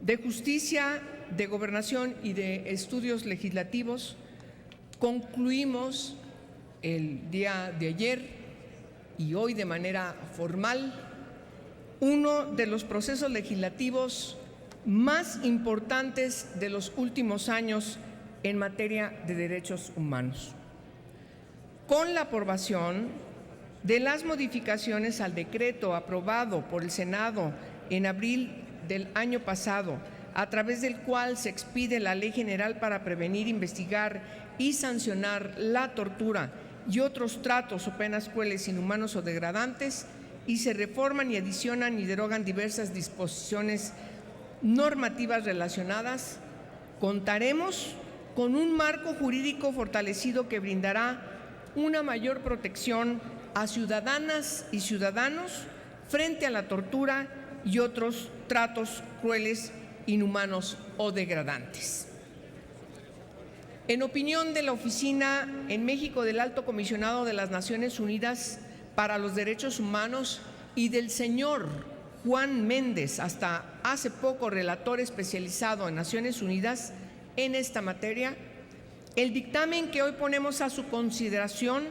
de Justicia, de Gobernación y de Estudios Legislativos concluimos el día de ayer y hoy de manera formal uno de los procesos legislativos más importantes de los últimos años en materia de derechos humanos. Con la aprobación de las modificaciones al decreto aprobado por el Senado en abril del año pasado, a través del cual se expide la Ley General para prevenir, investigar y sancionar la tortura y otros tratos o penas crueles, inhumanos o degradantes, y se reforman y adicionan y derogan diversas disposiciones normativas relacionadas, contaremos con un marco jurídico fortalecido que brindará una mayor protección a ciudadanas y ciudadanos frente a la tortura y otros tratos crueles, inhumanos o degradantes. En opinión de la Oficina en México del Alto Comisionado de las Naciones Unidas para los Derechos Humanos y del señor Juan Méndez, hasta hace poco relator especializado en Naciones Unidas en esta materia, el dictamen que hoy ponemos a su consideración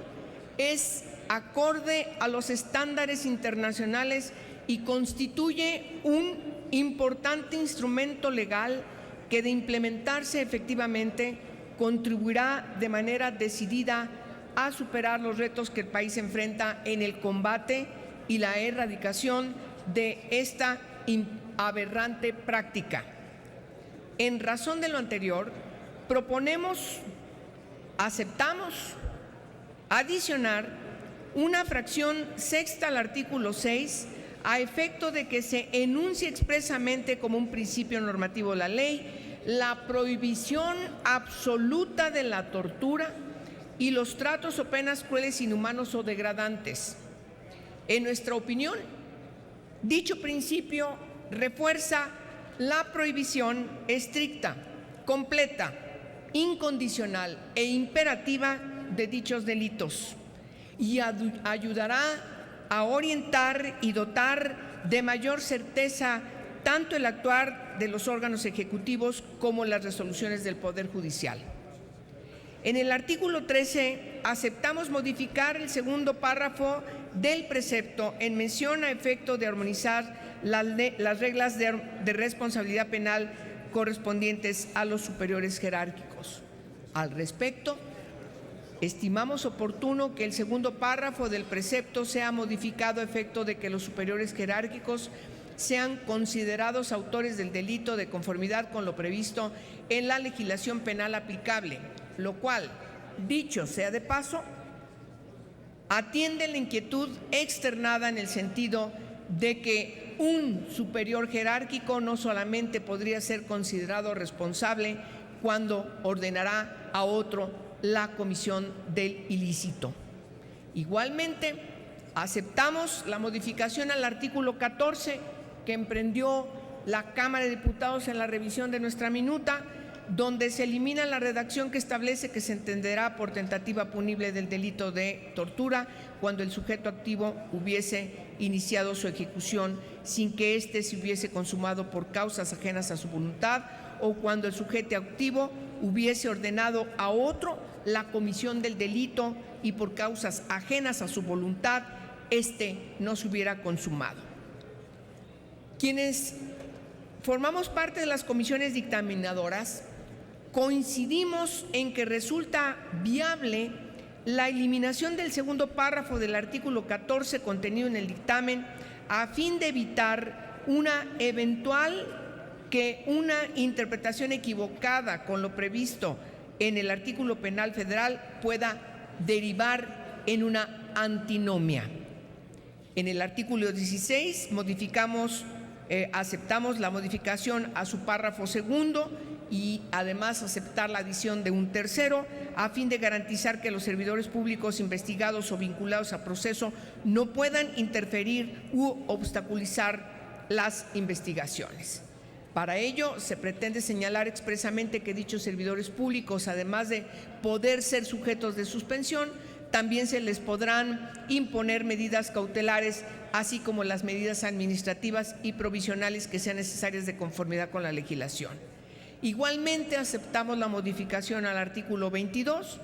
es acorde a los estándares internacionales y constituye un importante instrumento legal que, de implementarse efectivamente, contribuirá de manera decidida a superar los retos que el país enfrenta en el combate y la erradicación de esta aberrante práctica. En razón de lo anterior, aceptamos adicionar una fracción sexta al artículo 6 a efecto de que se enuncie expresamente como un principio normativo de la ley la prohibición absoluta de la tortura y los tratos o penas crueles, inhumanos o degradantes. En nuestra opinión, dicho principio refuerza la prohibición estricta, completa, incondicional e imperativa de dichos delitos y ayudará a orientar y dotar de mayor certeza tanto el actuar de los órganos ejecutivos como las resoluciones del Poder Judicial. En el artículo 13 aceptamos modificar el segundo párrafo del precepto en mención a efecto de armonizar las reglas de responsabilidad penal correspondientes a los superiores jerárquicos. Al respecto, estimamos oportuno que el segundo párrafo del precepto sea modificado a efecto de que los superiores jerárquicos sean considerados autores del delito de conformidad con lo previsto en la legislación penal aplicable, lo cual, dicho sea de paso, atiende la inquietud externada en el sentido de que un superior jerárquico no solamente podría ser considerado responsable cuando ordenará a otro la comisión del ilícito. Igualmente, aceptamos la modificación al artículo 14 que emprendió la Cámara de Diputados en la revisión de nuestra minuta, donde se elimina la redacción que establece que se entenderá por tentativa punible del delito de tortura cuando el sujeto activo hubiese iniciado su ejecución sin que éste se hubiese consumado por causas ajenas a su voluntad o cuando el sujeto activo hubiese ordenado a otro la comisión del delito y por causas ajenas a su voluntad, éste no se hubiera consumado. Quienes formamos parte de las comisiones dictaminadoras coincidimos en que resulta viable la eliminación del segundo párrafo del artículo 14 contenido en el dictamen a fin de evitar una interpretación equivocada con lo previsto en el artículo penal federal pueda derivar en una antinomia. En el artículo 16 aceptamos la modificación a su párrafo segundo y además aceptar la adición de un tercero a fin de garantizar que los servidores públicos investigados o vinculados a proceso no puedan interferir u obstaculizar las investigaciones. Para ello, se pretende señalar expresamente que dichos servidores públicos, además de poder ser sujetos de suspensión, también se les podrán imponer medidas cautelares, así como las medidas administrativas y provisionales que sean necesarias de conformidad con la legislación. Igualmente, aceptamos la modificación al artículo 22,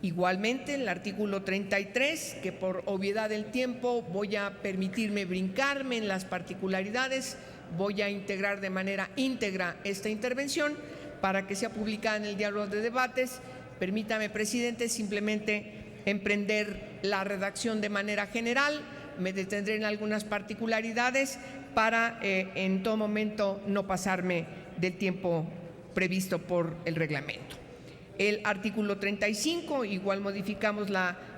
igualmente el artículo 33, que por obviedad del tiempo voy a permitirme brincarme en las particularidades. Voy a integrar de manera íntegra esta intervención para que sea publicada en el diario de debates. Permítame, presidente, simplemente emprender la redacción de manera general. Me detendré en algunas particularidades para en todo momento no pasarme del tiempo previsto por el reglamento. El artículo 35, igual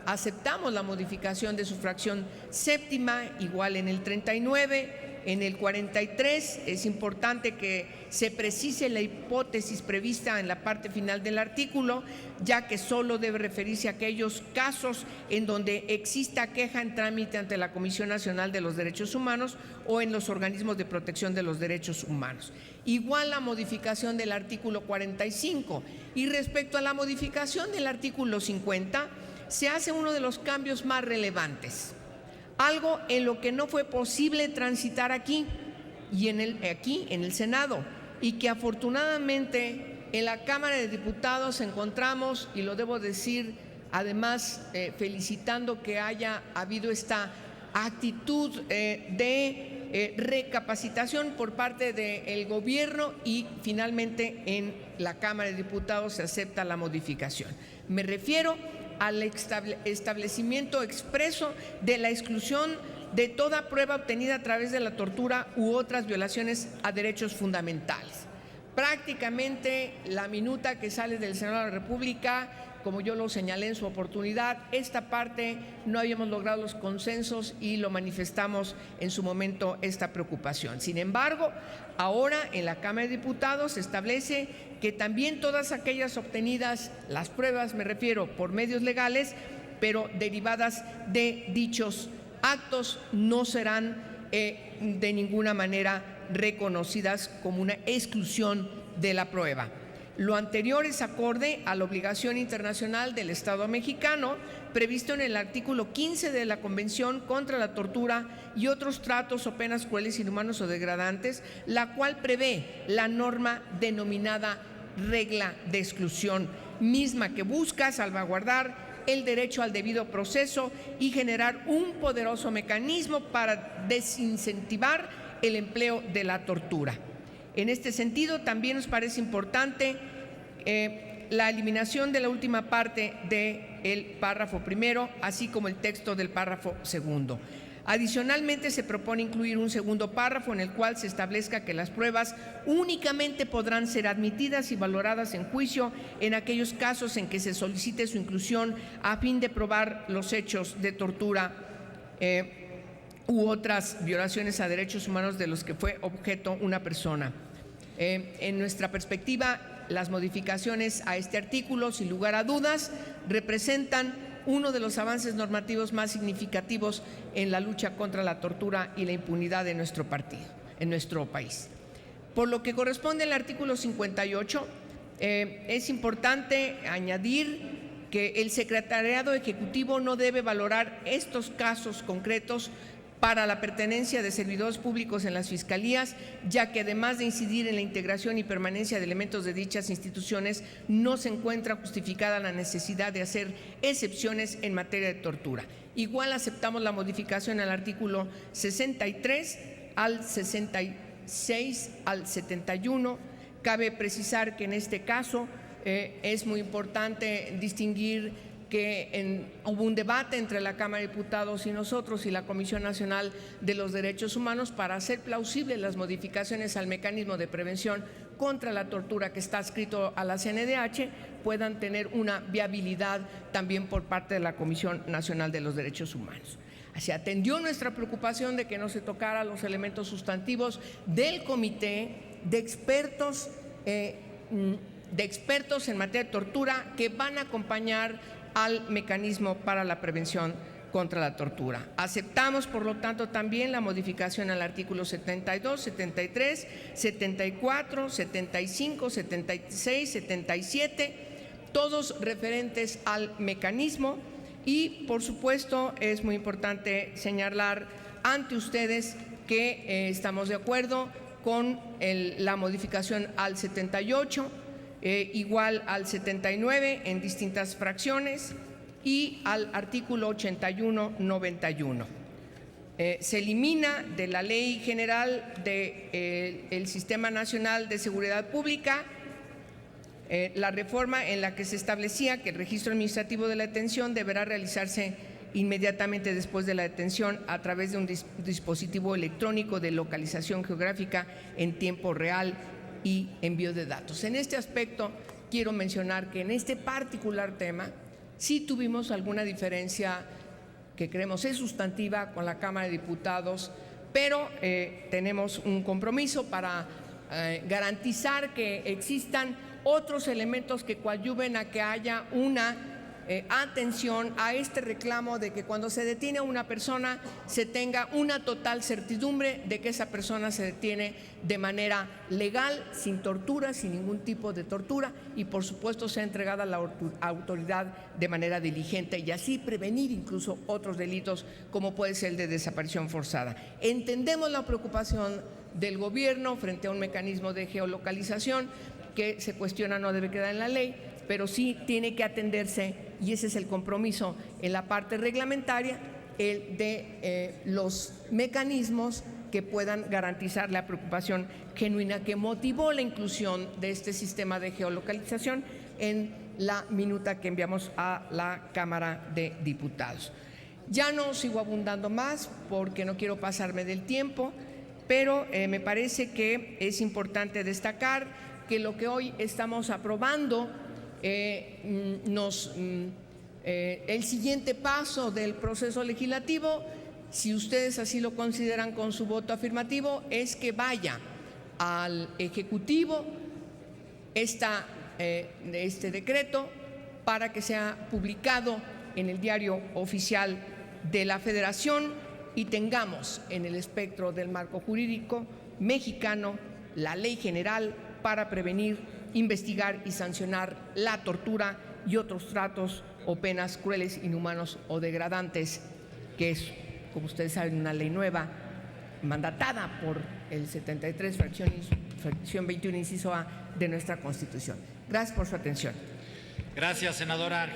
aceptamos la modificación de su fracción séptima, igual en el 39. En el 43 es importante que se precise la hipótesis prevista en la parte final del artículo, ya que solo debe referirse a aquellos casos en donde exista queja en trámite ante la Comisión Nacional de los Derechos Humanos o en los organismos de protección de los derechos humanos. Igual la modificación del artículo 45. Y respecto a la modificación del artículo 50, se hace uno de los cambios más relevantes. Algo en lo que no fue posible transitar aquí en el Senado, y que afortunadamente en la Cámara de Diputados encontramos, y lo debo decir además felicitando que haya habido esta actitud de recapacitación por parte del gobierno, y finalmente en la Cámara de Diputados se acepta la modificación. Me refiero al establecimiento expreso de la exclusión de toda prueba obtenida a través de la tortura u otras violaciones a derechos fundamentales. prácticamente la minuta que sale del Senado de la República, como yo lo señalé en su oportunidad, esta parte no habíamos logrado los consensos y lo manifestamos en su momento esta preocupación. Sin embargo, ahora en la Cámara de Diputados se establece que también todas aquellas obtenidas, las pruebas me refiero, por medios legales, pero derivadas de dichos actos, no serán de ninguna manera reconocidas como una exclusión de la prueba. Lo anterior es acorde a la obligación internacional del Estado mexicano previsto en el artículo 15 de la Convención contra la Tortura y otros tratos o penas crueles, inhumanos o degradantes, la cual prevé la norma denominada regla de exclusión, misma que busca salvaguardar el derecho al debido proceso y generar un poderoso mecanismo para desincentivar el empleo de la tortura. En este sentido, también nos parece importante la eliminación de la última parte del párrafo primero, así como el texto del párrafo segundo. Adicionalmente, se propone incluir un segundo párrafo en el cual se establezca que las pruebas únicamente podrán ser admitidas y valoradas en juicio en aquellos casos en que se solicite su inclusión a fin de probar los hechos de tortura u otras violaciones a derechos humanos de los que fue objeto una persona. En nuestra perspectiva, las modificaciones a este artículo, sin lugar a dudas, representan uno de los avances normativos más significativos en la lucha contra la tortura y la impunidad en nuestro país. Por lo que corresponde al artículo 58, es importante añadir que el Secretariado Ejecutivo no debe valorar estos casos concretos para la pertenencia de servidores públicos en las fiscalías, ya que además de incidir en la integración y permanencia de elementos de dichas instituciones, no se encuentra justificada la necesidad de hacer excepciones en materia de tortura. Igual aceptamos la modificación al artículo 63, al 66, al 71. Cabe precisar que en este caso es muy importante distinguir que hubo un debate entre la Cámara de Diputados y nosotros y la Comisión Nacional de los Derechos Humanos para hacer plausibles las modificaciones al mecanismo de prevención contra la tortura que está adscrito a la CNDH puedan tener una viabilidad también por parte de la Comisión Nacional de los Derechos Humanos. Se atendió nuestra preocupación de que no se tocara los elementos sustantivos del comité de expertos en materia de tortura que van a acompañar al mecanismo para la prevención contra la tortura. Aceptamos, por lo tanto, también la modificación al artículo 72, 73, 74, 75, 76, 77, todos referentes al mecanismo y, por supuesto, es muy importante señalar ante ustedes que estamos de acuerdo con la modificación al 78, igual al 79 en distintas fracciones y al artículo 81-91. Se elimina de la Ley General del Sistema Nacional de Seguridad Pública la reforma en la que se establecía que el registro administrativo de la detención deberá realizarse inmediatamente después de la detención a través de un dispositivo electrónico de localización geográfica en tiempo real y envío de datos. En este aspecto quiero mencionar que en este particular tema sí tuvimos alguna diferencia que creemos es sustantiva con la Cámara de Diputados, pero tenemos un compromiso para garantizar que existan otros elementos que coadyuven a que haya una atención a este reclamo de que cuando se detiene a una persona se tenga una total certidumbre de que esa persona se detiene de manera legal, sin tortura, sin ningún tipo de tortura y por supuesto sea entregada a la autoridad de manera diligente y así prevenir incluso otros delitos como puede ser el de desaparición forzada. Entendemos la preocupación del gobierno frente a un mecanismo de geolocalización que se cuestiona no debe quedar en la ley, pero sí tiene que atenderse, y ese es el compromiso en la parte reglamentaria, el de los mecanismos que puedan garantizar la preocupación genuina que motivó la inclusión de este sistema de geolocalización en la minuta que enviamos a la Cámara de Diputados. Ya no sigo abundando más porque no quiero pasarme del tiempo, pero me parece que es importante destacar que lo que hoy estamos aprobando el siguiente paso del proceso legislativo, si ustedes así lo consideran con su voto afirmativo, es que vaya al Ejecutivo este decreto para que sea publicado en el Diario Oficial de la Federación y tengamos en el espectro del marco jurídico mexicano la Ley General para prevenir, investigar y sancionar la tortura y otros tratos o penas crueles, inhumanos o degradantes, que es, como ustedes saben, una ley nueva mandatada por el 73, fracción 21, inciso A de nuestra Constitución. Gracias por su atención. Gracias, senadora.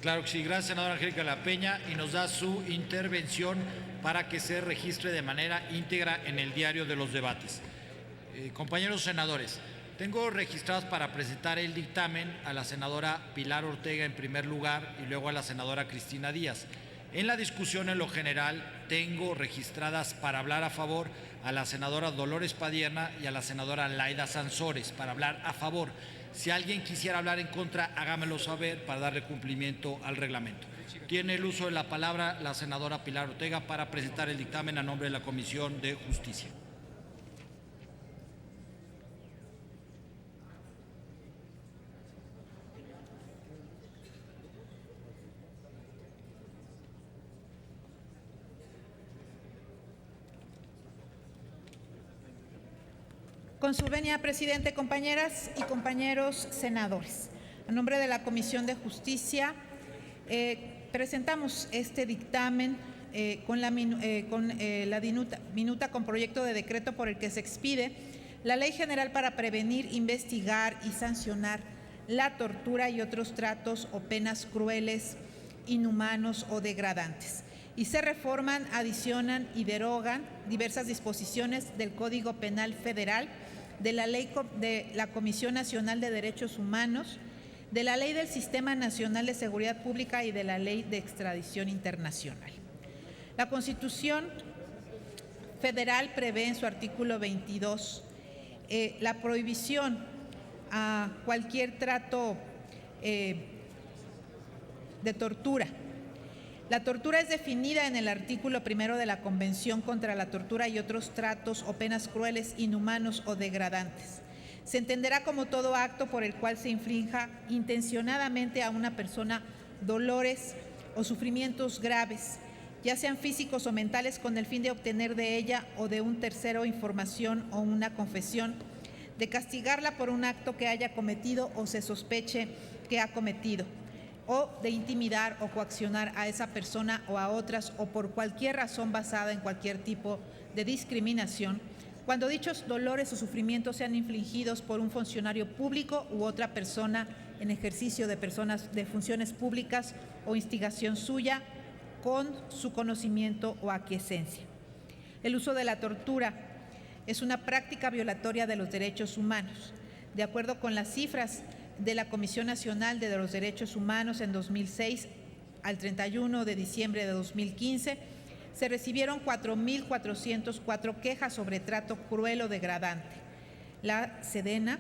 Claro que sí, gracias, senadora Angélica La Peña, y nos da su intervención para que se registre de manera íntegra en el diario de los debates. Compañeros senadores, tengo registradas para presentar el dictamen a la senadora Pilar Ortega en primer lugar y luego a la senadora Cristina Díaz. En la discusión en lo general tengo registradas para hablar a favor a la senadora Dolores Padierna y a la senadora Laida Sansores para hablar a favor. Si alguien quisiera hablar en contra, hágamelo saber para darle cumplimiento al reglamento. Tiene el uso de la palabra la senadora Pilar Ortega para presentar el dictamen a nombre de la Comisión de Justicia. Con su venia, presidente, compañeras y compañeros senadores, a nombre de la Comisión de Justicia, presentamos este dictamen con la minuta con proyecto de decreto por el que se expide la Ley General para prevenir, investigar y sancionar la tortura y otros tratos o penas crueles, inhumanos o degradantes. Y se reforman, adicionan y derogan diversas disposiciones del Código Penal Federal, de la Ley de la Comisión Nacional de Derechos Humanos, de la Ley del Sistema Nacional de Seguridad Pública y de la Ley de Extradición Internacional. La Constitución Federal prevé en su artículo 22 la prohibición a cualquier trato de tortura. La tortura es definida en el artículo 1 de la Convención contra la Tortura y otros tratos o penas crueles, inhumanos o degradantes. Se entenderá como todo acto por el cual se inflinja intencionadamente a una persona dolores o sufrimientos graves, ya sean físicos o mentales, con el fin de obtener de ella o de un tercero información o una confesión, de castigarla por un acto que haya cometido o se sospeche que ha cometido, o de intimidar o coaccionar a esa persona o a otras, o por cualquier razón basada en cualquier tipo de discriminación, cuando dichos dolores o sufrimientos sean infligidos por un funcionario público u otra persona en ejercicio de funciones públicas o instigación suya, con su conocimiento o aquiescencia. El uso de la tortura es una práctica violatoria de los derechos humanos. De acuerdo con las cifras de la Comisión Nacional de los Derechos Humanos, en 2006 al 31 de diciembre de 2015, se recibieron 4.404 quejas sobre trato cruel o degradante. La Sedena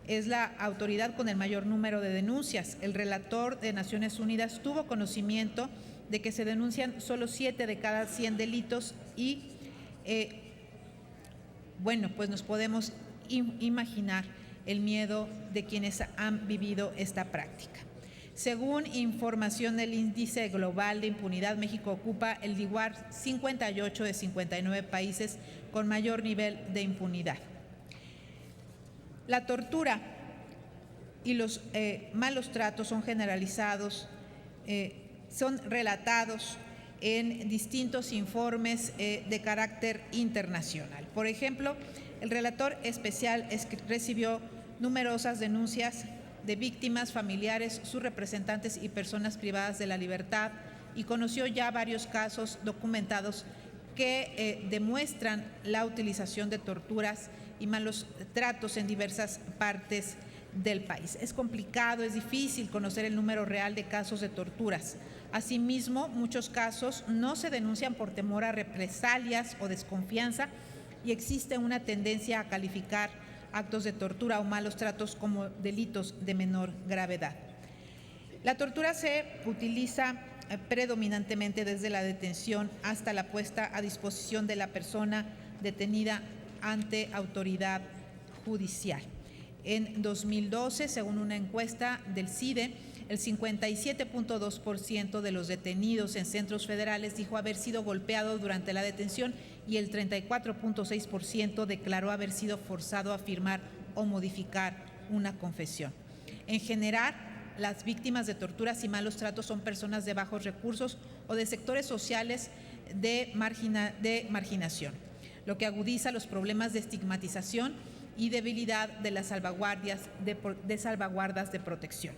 es la autoridad con el mayor número de denuncias. El relator de Naciones Unidas tuvo conocimiento de que se denuncian solo 7 de cada 100 delitos y, pues nos podemos imaginar el miedo de quienes han vivido esta práctica. Según información del Índice Global de Impunidad, México ocupa el lugar 58 de 59 países con mayor nivel de impunidad. La tortura y los malos tratos son generalizados, son relatados en distintos informes de carácter internacional. Por ejemplo, el relator especial recibió numerosas denuncias de víctimas, familiares, sus representantes y personas privadas de la libertad, y conoció ya varios casos documentados que demuestran la utilización de torturas y malos tratos en diversas partes del país. Es complicado, es difícil conocer el número real de casos de torturas. Asimismo, muchos casos no se denuncian por temor a represalias o desconfianza, y existe una tendencia a calificar actos de tortura o malos tratos como delitos de menor gravedad. La tortura se utiliza predominantemente desde la detención hasta la puesta a disposición de la persona detenida ante autoridad judicial. En 2012, según una encuesta del CIDE, el 57.2% de los detenidos en centros federales dijo haber sido golpeado durante la detención y el 34.6% declaró haber sido forzado a firmar o modificar una confesión. En general, las víctimas de torturas y malos tratos son personas de bajos recursos o de sectores sociales de marginación, lo que agudiza los problemas de estigmatización y debilidad de las salvaguardas de protección.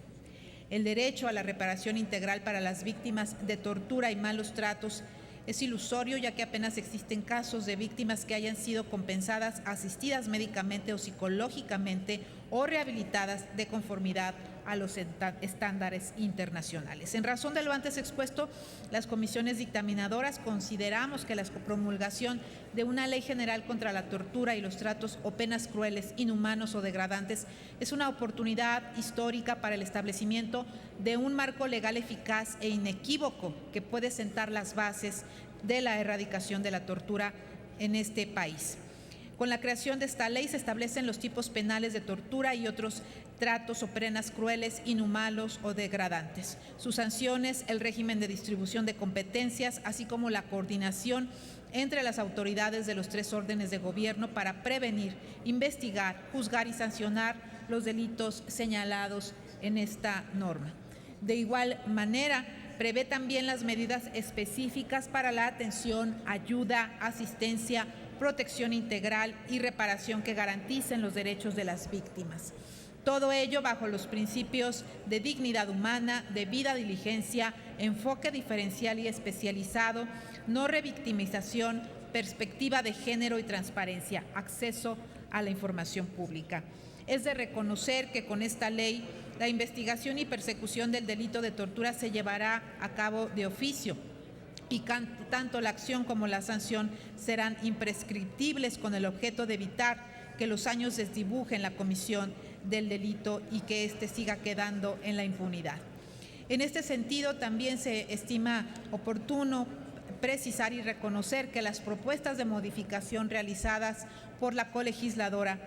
El derecho a la reparación integral para las víctimas de tortura y malos tratos es ilusorio, ya que apenas existen casos de víctimas que hayan sido compensadas, asistidas médicamente o psicológicamente o rehabilitadas de conformidad a los estándares internacionales. En razón de lo antes expuesto, las comisiones dictaminadoras consideramos que la promulgación de una ley general contra la tortura y los tratos o penas crueles, inhumanos o degradantes es una oportunidad histórica para el establecimiento de un marco legal eficaz e inequívoco que puede sentar las bases de la erradicación de la tortura en este país. Con la creación de esta ley se establecen los tipos penales de tortura y otros tratos o penas crueles, inhumanos o degradantes, sus sanciones, el régimen de distribución de competencias, así como la coordinación entre las autoridades de los 3 órdenes de gobierno para prevenir, investigar, juzgar y sancionar los delitos señalados en esta norma. De igual manera, prevé también las medidas específicas para la atención, ayuda, asistencia, protección integral y reparación que garanticen los derechos de las víctimas. Todo ello bajo los principios de dignidad humana, debida diligencia, enfoque diferencial y especializado, no revictimización, perspectiva de género y transparencia, acceso a la información pública. Es de reconocer que con esta ley la investigación y persecución del delito de tortura se llevará a cabo de oficio y tanto la acción como la sanción serán imprescriptibles con el objeto de evitar que los años desdibujen la comisión del delito y que éste siga quedando en la impunidad. En este sentido, también se estima oportuno precisar y reconocer que las propuestas de modificación realizadas por la colegisladora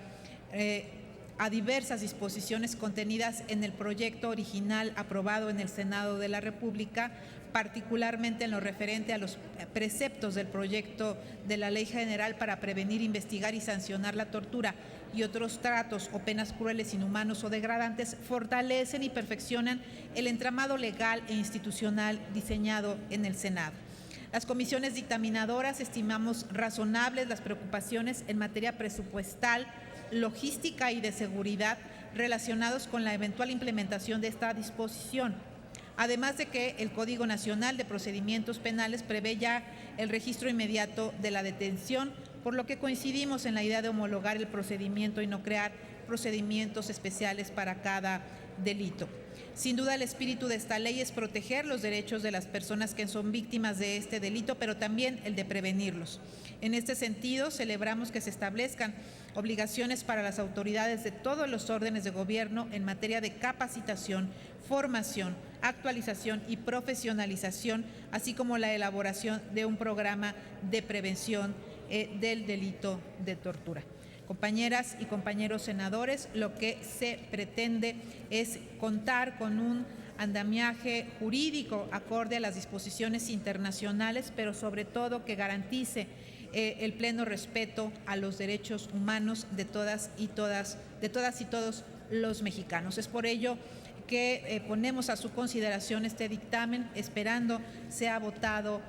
a diversas disposiciones contenidas en el proyecto original aprobado en el Senado de la República, particularmente en lo referente a los preceptos del proyecto de la Ley General para prevenir, investigar y sancionar la tortura y otros tratos o penas crueles, inhumanos o degradantes, fortalecen y perfeccionan el entramado legal e institucional diseñado en el Senado. Las comisiones dictaminadoras estimamos razonables las preocupaciones en materia presupuestal, logística y de seguridad relacionados con la eventual implementación de esta disposición. Además de que el Código Nacional de Procedimientos Penales prevé ya el registro inmediato de la detención, por lo que coincidimos en la idea de homologar el procedimiento y no crear procedimientos especiales para cada delito. Sin duda, el espíritu de esta ley es proteger los derechos de las personas que son víctimas de este delito, pero también el de prevenirlos. En este sentido, celebramos que se establezcan obligaciones para las autoridades de todos los órdenes de gobierno en materia de capacitación, formación, actualización y profesionalización, así como la elaboración de un programa de prevención del delito de tortura. Compañeras y compañeros senadores, lo que se pretende es contar con un andamiaje jurídico acorde a las disposiciones internacionales, pero sobre todo que garantice el pleno respeto a los derechos humanos de todas y todos los mexicanos. Es por ello que ponemos a su consideración este dictamen, esperando sea votado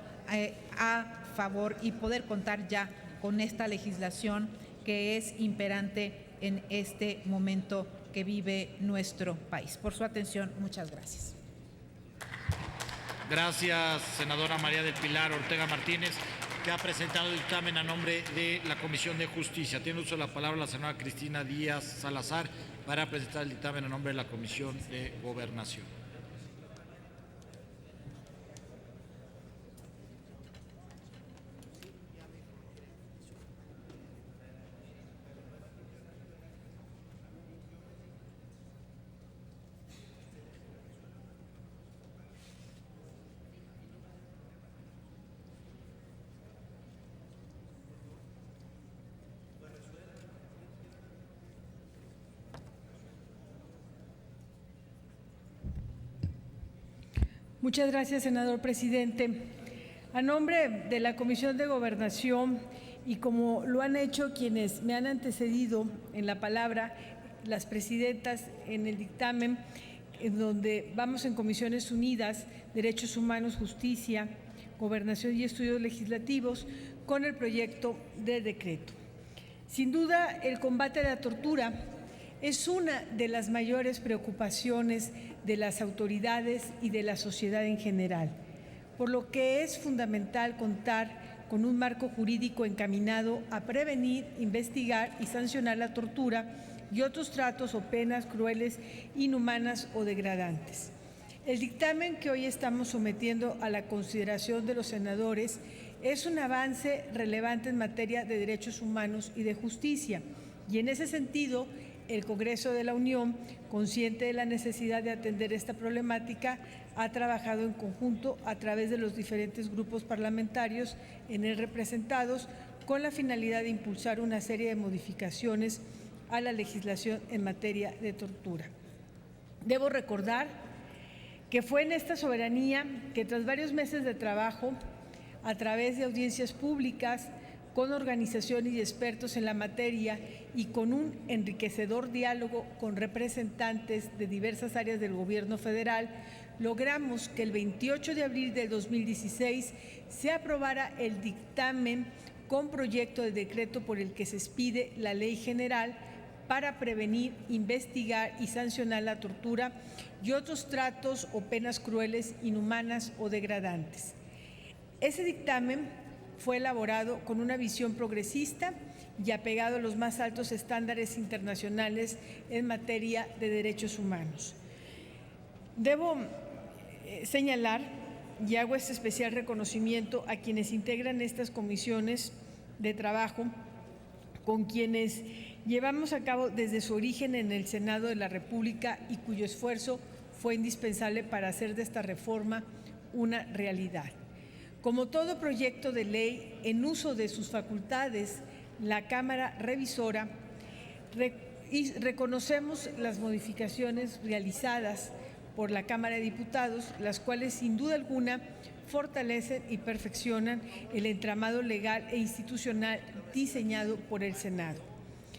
a favor y poder contar ya con esta legislación que es imperante en este momento que vive nuestro país. Por su atención, muchas gracias. Gracias, senadora María del Pilar Ortega Martínez, que ha presentado el dictamen a nombre de la Comisión de Justicia. Tiene uso de la palabra la senadora Cristina Díaz Salazar para presentar el dictamen a nombre de la Comisión de Gobernación. Muchas gracias, senador presidente. A nombre de la Comisión de Gobernación y como lo han hecho quienes me han antecedido en la palabra, las presidentas en el dictamen, en donde vamos en Comisiones Unidas, Derechos Humanos, Justicia, Gobernación y Estudios Legislativos, con el proyecto de decreto. Sin duda, el combate a la tortura es una de las mayores preocupaciones de las autoridades y de la sociedad en general, por lo que es fundamental contar con un marco jurídico encaminado a prevenir, investigar y sancionar la tortura y otros tratos o penas crueles, inhumanas o degradantes. El dictamen que hoy estamos sometiendo a la consideración de los senadores es un avance relevante en materia de derechos humanos y de justicia, y en ese sentido, el Congreso de la Unión, consciente de la necesidad de atender esta problemática, ha trabajado en conjunto a través de los diferentes grupos parlamentarios en él representados con la finalidad de impulsar una serie de modificaciones a la legislación en materia de tortura. Debo recordar que fue en esta soberanía que tras varios meses de trabajo, a través de audiencias públicas, con organizaciones y expertos en la materia y con un enriquecedor diálogo con representantes de diversas áreas del Gobierno federal, logramos que el 28 de abril del 2016 se aprobara el dictamen con proyecto de decreto por el que se expide la Ley General para prevenir, investigar y sancionar la tortura y otros tratos o penas crueles, inhumanas o degradantes. Ese dictamen fue elaborado con una visión progresista y apegado a los más altos estándares internacionales en materia de derechos humanos. Debo señalar, y hago este especial reconocimiento a quienes integran estas comisiones de trabajo, con quienes llevamos a cabo desde su origen en el Senado de la República y cuyo esfuerzo fue indispensable para hacer de esta reforma una realidad. Como todo proyecto de ley en uso de sus facultades, la Cámara Revisora reconocemos las modificaciones realizadas por la Cámara de Diputados, las cuales sin duda alguna fortalecen y perfeccionan el entramado legal e institucional diseñado por el Senado.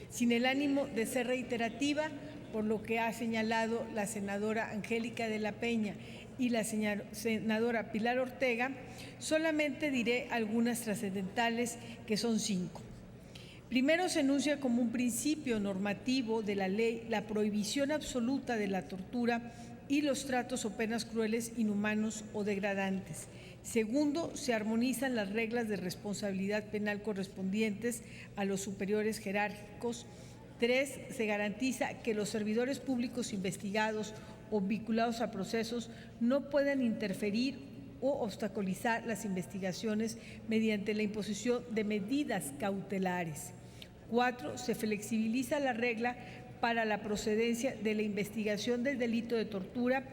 Sin el ánimo de ser reiterativa, por lo que ha señalado la senadora Angélica de la Peña y la senadora Pilar Ortega, solamente diré algunas trascendentales, que son 5. Primero, se enuncia como un principio normativo de la ley la prohibición absoluta de la tortura y los tratos o penas crueles, inhumanos o degradantes. Segundo, se armonizan las reglas de responsabilidad penal correspondientes a los superiores jerárquicos. 3, se garantiza que los servidores públicos investigados o vinculados a procesos no puedan interferir o obstaculizar las investigaciones mediante la imposición de medidas cautelares. 4, se flexibiliza la regla para la procedencia de la investigación del delito de tortura,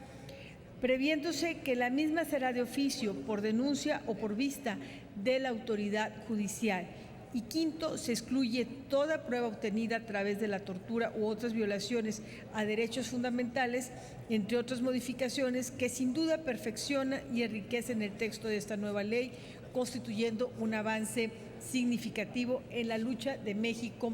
previéndose que la misma será de oficio, por denuncia o por vista de la autoridad judicial. Y 5, se excluye toda prueba obtenida a través de la tortura u otras violaciones a derechos fundamentales, entre otras modificaciones que sin duda perfeccionan y enriquecen el texto de esta nueva ley, constituyendo un avance significativo en la lucha de México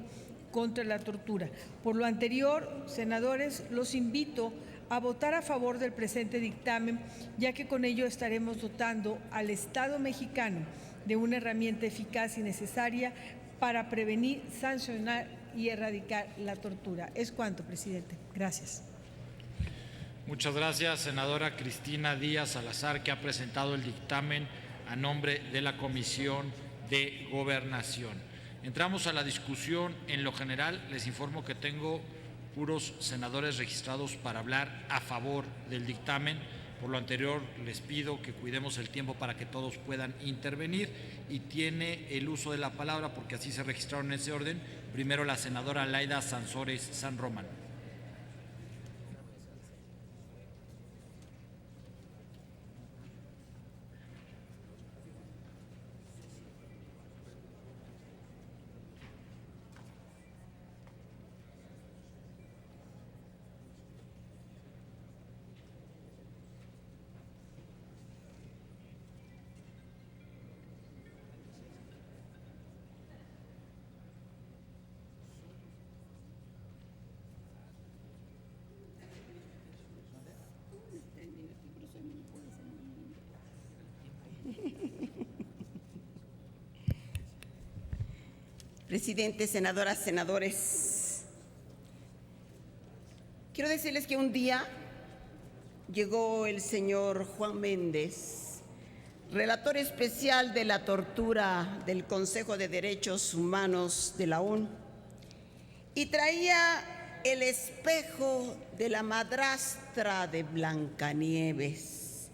contra la tortura. Por lo anterior, senadores, los invito a votar a favor del presente dictamen, ya que con ello estaremos dotando al Estado mexicano de una herramienta eficaz y necesaria para prevenir, sancionar y erradicar la tortura. Es cuanto, presidente. Gracias. Muchas gracias, senadora Cristina Díaz Salazar, que ha presentado el dictamen a nombre de la Comisión de Gobernación. Entramos a la discusión. En lo general, les informo que tengo puros senadores registrados para hablar a favor del dictamen. Por lo anterior, les pido que cuidemos el tiempo para que todos puedan intervenir, y tiene el uso de la palabra, porque así se registraron en ese orden, primero la senadora Laida Sansores San Román. presidente, senadoras, senadores. Quiero decirles que un día llegó el señor Juan Méndez, relator especial de la tortura del Consejo de Derechos Humanos de la ONU, y traía el espejo de la madrastra de Blancanieves,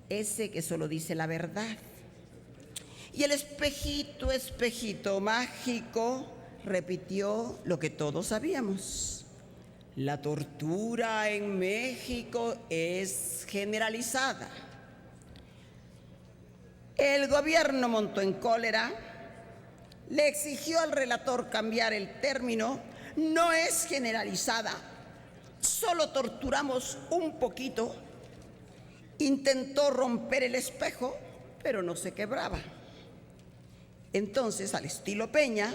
ese que solo dice la verdad. Y el espejito, espejito mágico, repitió lo que todos sabíamos. La tortura en México es generalizada. El gobierno montó en cólera, le exigió al relator cambiar el término. No es generalizada, solo torturamos un poquito. Intentó romper el espejo, pero no se quebraba. Entonces, al estilo Peña,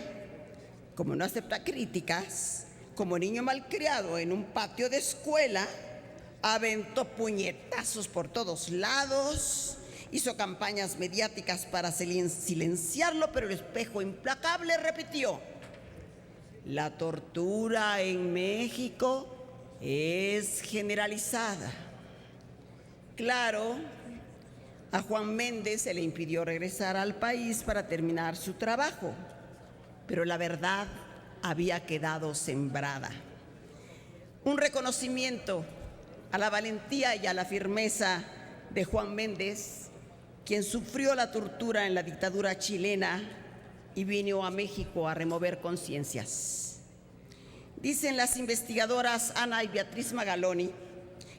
como no acepta críticas, como niño malcriado en un patio de escuela, aventó puñetazos por todos lados, hizo campañas mediáticas para silenciarlo, pero el espejo implacable repitió: la tortura en México es generalizada. Claro, a Juan Méndez se le impidió regresar al país para terminar su trabajo, pero la verdad había quedado sembrada. Un reconocimiento a la valentía y a la firmeza de Juan Méndez, quien sufrió la tortura en la dictadura chilena y vino a México a remover conciencias. Dicen las investigadoras Ana y Beatriz Magaloni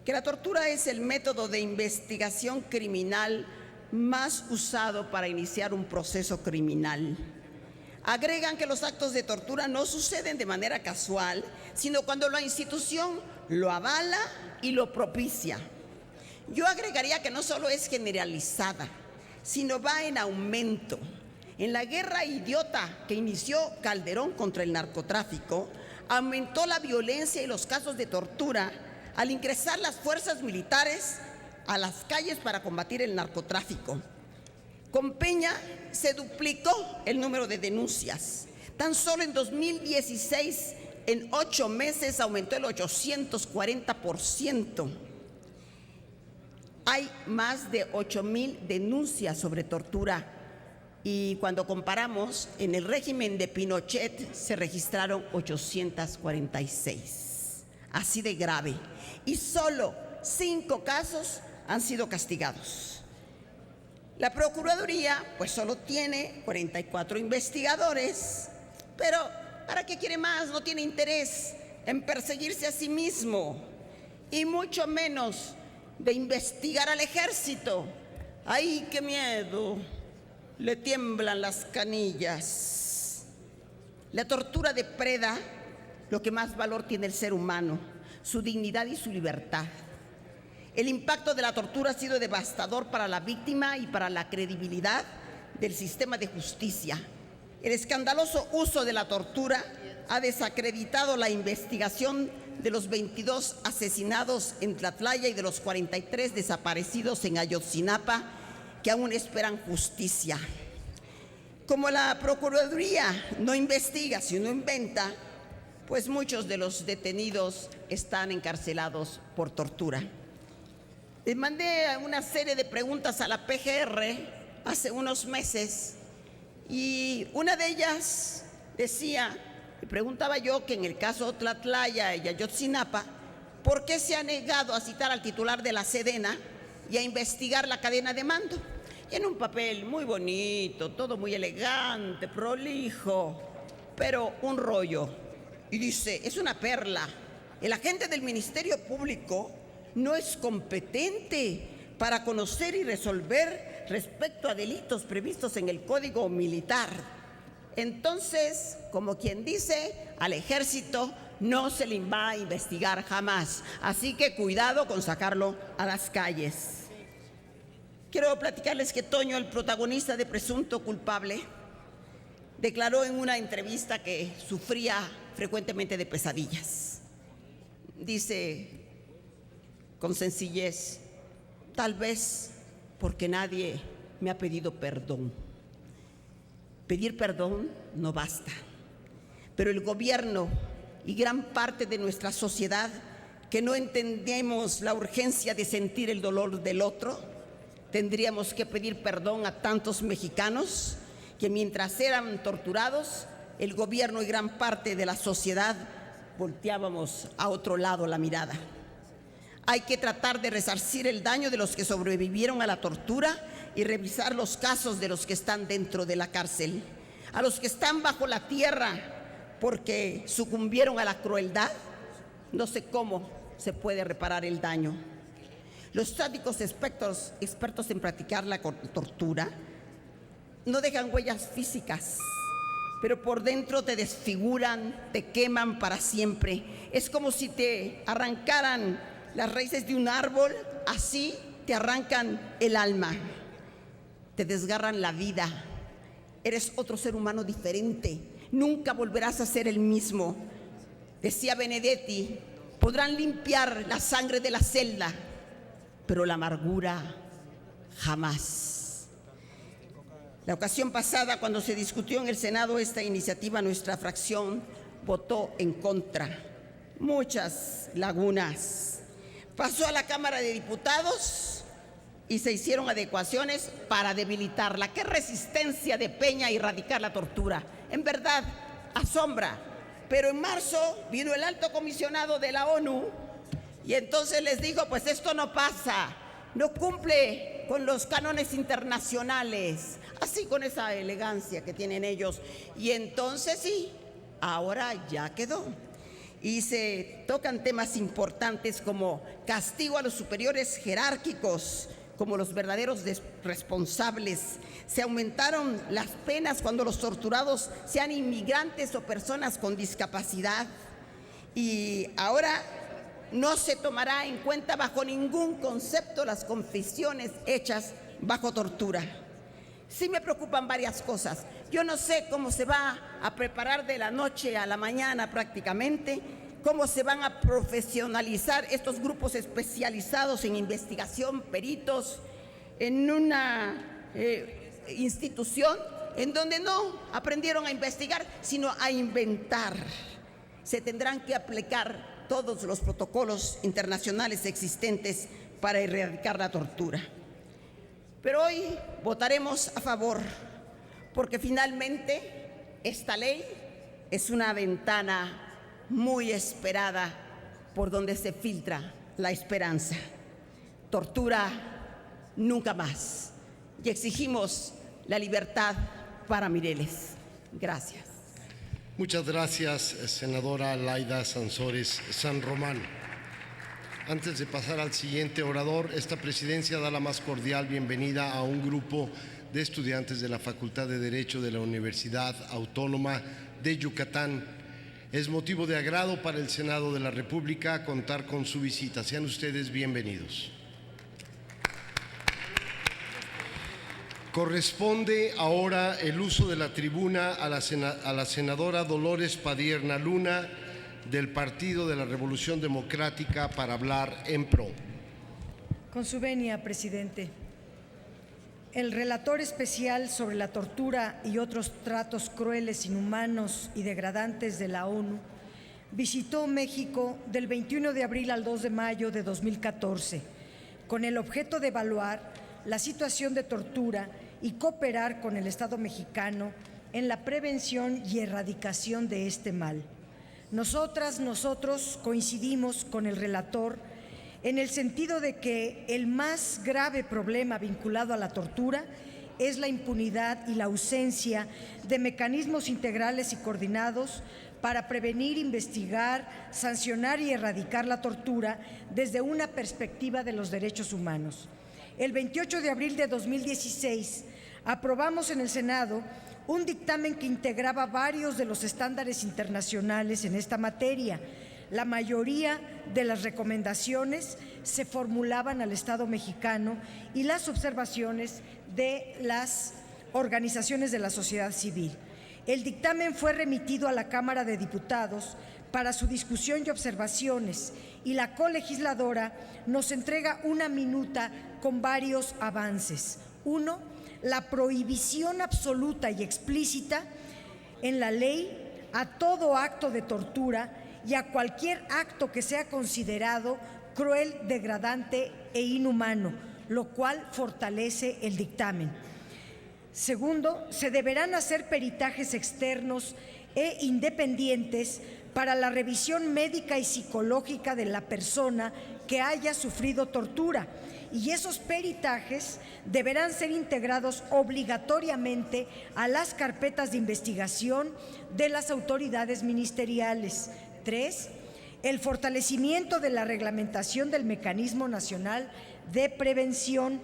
que la tortura es el método de investigación criminal más usado para iniciar un proceso criminal. Agregan que los actos de tortura no suceden de manera casual, sino cuando la institución lo avala y lo propicia. Yo agregaría que no solo es generalizada, sino va en aumento. En la guerra idiota que inició Calderón contra el narcotráfico, aumentó la violencia y los casos de tortura al ingresar las fuerzas militares a las calles para combatir el narcotráfico. Con Peña se duplicó el número de denuncias. Tan solo en 2016, en 8 meses, aumentó el 840%. Hay más de 8,000 denuncias sobre tortura. Y cuando comparamos, en el régimen de Pinochet se registraron 846. Así de grave. Y solo 5 casos han sido castigados. La Procuraduría, pues solo tiene 44 investigadores, pero ¿para qué quiere más? No tiene interés en perseguirse a sí mismo, y mucho menos de investigar al ejército. ¡Ay, qué miedo! Le tiemblan las canillas. La tortura depreda lo que más valor tiene el ser humano: su dignidad y su libertad. El impacto de la tortura ha sido devastador para la víctima y para la credibilidad del sistema de justicia. El escandaloso uso de la tortura ha desacreditado la investigación de los 22 asesinados en Tlatlaya y de los 43 desaparecidos en Ayotzinapa, que aún esperan justicia. Como la Procuraduría no investiga, sino inventa, pues muchos de los detenidos están encarcelados por tortura. Les mandé una serie de preguntas a la PGR hace unos meses, y una de ellas decía, y preguntaba yo, que en el caso Tlatlaya y Ayotzinapa, ¿por qué se ha negado a citar al titular de la Sedena y a investigar la cadena de mando? Y en un papel muy bonito, todo muy elegante, prolijo, pero un rollo. Y dice, es una perla: el agente del Ministerio Público no es competente para conocer y resolver respecto a delitos previstos en el Código Militar. Entonces, como quien dice, al ejército no se le va a investigar jamás. Así que cuidado con sacarlo a las calles. Quiero platicarles que Toño, el protagonista de Presunto Culpable, declaró en una entrevista que sufría frecuentemente de pesadillas. Dice con sencillez: tal vez porque nadie me ha pedido perdón. Pedir perdón no basta. pero el gobierno y gran parte de nuestra sociedad que no entendemos la urgencia de sentir el dolor del otro, tendríamos que pedir perdón a tantos mexicanos que mientras eran torturados, el gobierno y gran parte de la sociedad volteábamos a otro lado la mirada. Hay que tratar de resarcir el daño de los que sobrevivieron a la tortura y revisar los casos de los que están dentro de la cárcel, a los que están bajo la tierra porque sucumbieron a la crueldad. No sé cómo se puede reparar el daño. Los sádicos expertos en practicar la tortura no dejan huellas físicas, pero por dentro te desfiguran, te queman para siempre. Es como si te arrancaran las raíces de un árbol, así te arrancan el alma, te desgarran la vida. Eres otro ser humano diferente, nunca volverás a ser el mismo. Decía Benedetti, podrán limpiar la sangre de la celda, pero la amargura jamás. La ocasión pasada, cuando se discutió en el Senado esta iniciativa, nuestra fracción votó en contra. Muchas lagunas. Pasó a la Cámara de Diputados y se hicieron adecuaciones para debilitarla. ¡Qué resistencia de Peña a erradicar la tortura! En verdad, asombra. Pero en marzo vino el alto comisionado de la ONU y entonces les dijo, pues esto no pasa, no cumple con los cánones internacionales, así con esa elegancia que tienen ellos. Y entonces sí, ahora ya quedó. Y se tocan temas importantes como castigo a los superiores jerárquicos, como los verdaderos responsables. Se aumentaron las penas cuando los torturados sean inmigrantes o personas con discapacidad. Y ahora no se tomará en cuenta bajo ningún concepto las confesiones hechas bajo tortura. Sí me preocupan varias cosas. Yo no sé cómo se va a preparar de la noche a la mañana prácticamente, cómo se van a profesionalizar estos grupos especializados en investigación, peritos, en una institución en donde no aprendieron a investigar, sino a inventar. Se tendrán que aplicar todos los protocolos internacionales existentes para erradicar la tortura. Pero hoy votaremos a favor, porque finalmente esta ley es una ventana muy esperada por donde se filtra la esperanza. Tortura nunca más. Y exigimos la libertad para Mireles. Gracias. Muchas gracias, senadora Laida Sansores San Román. Antes de pasar al siguiente orador, esta presidencia da la más cordial bienvenida a un grupo de estudiantes de la Facultad de Derecho de la Universidad Autónoma de Yucatán. Es motivo de agrado para el Senado de la República contar con su visita. Sean ustedes bienvenidos. Corresponde ahora el uso de la tribuna a la senadora Dolores Padierna Luna, del Partido de la Revolución Democrática, para hablar en pro. Con su venia, presidente. El relator especial sobre la tortura y otros tratos crueles, inhumanos y degradantes de la ONU visitó México del 21 de abril al 2 de mayo de 2014 con el objeto de evaluar la situación de tortura y cooperar con el Estado mexicano en la prevención y erradicación de este mal. Nosotros coincidimos con el relator en el sentido de que el más grave problema vinculado a la tortura es la impunidad y la ausencia de mecanismos integrales y coordinados para prevenir, investigar, sancionar y erradicar la tortura desde una perspectiva de los derechos humanos. El 28 de abril de 2016 aprobamos en el Senado un dictamen que integraba varios de los estándares internacionales en esta materia. La mayoría de las recomendaciones se formulaban al Estado mexicano y las observaciones de las organizaciones de la sociedad civil. El dictamen fue remitido a la Cámara de Diputados para su discusión y observaciones, y la colegisladora nos entrega una minuta con varios avances. Uno, la prohibición absoluta y explícita en la ley a todo acto de tortura y a cualquier acto que sea considerado cruel, degradante e inhumano, lo cual fortalece el dictamen. Segundo, se deberán hacer peritajes externos e independientes para la revisión médica y psicológica de la persona que haya sufrido tortura, y esos peritajes deberán ser integrados obligatoriamente a las carpetas de investigación de las autoridades ministeriales. 3. El fortalecimiento de la reglamentación del Mecanismo Nacional de Prevención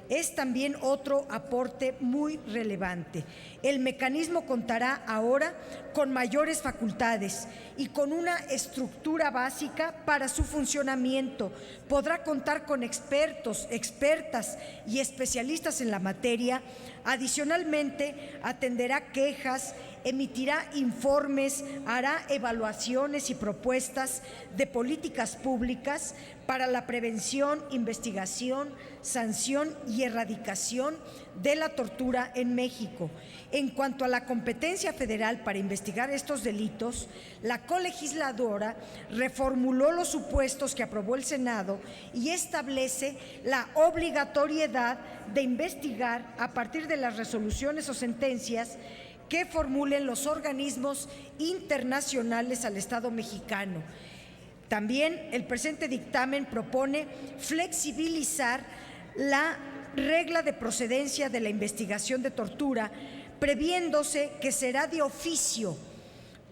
es también otro aporte muy relevante. El mecanismo contará ahora con mayores facultades y con una estructura básica para su funcionamiento. Podrá contar con expertos, expertas y especialistas en la materia. Adicionalmente, atenderá quejas, emitirá informes, hará evaluaciones y propuestas de políticas públicas para la prevención, investigación, sanción y erradicación de la tortura en México. En cuanto a la competencia federal para investigar estos delitos, la colegisladora reformuló los supuestos que aprobó el Senado y establece la obligatoriedad de investigar a partir de las resoluciones o sentencias que formulen los organismos internacionales al Estado mexicano. También el presente dictamen propone flexibilizar la regla de procedencia de la investigación de tortura, previéndose que será de oficio,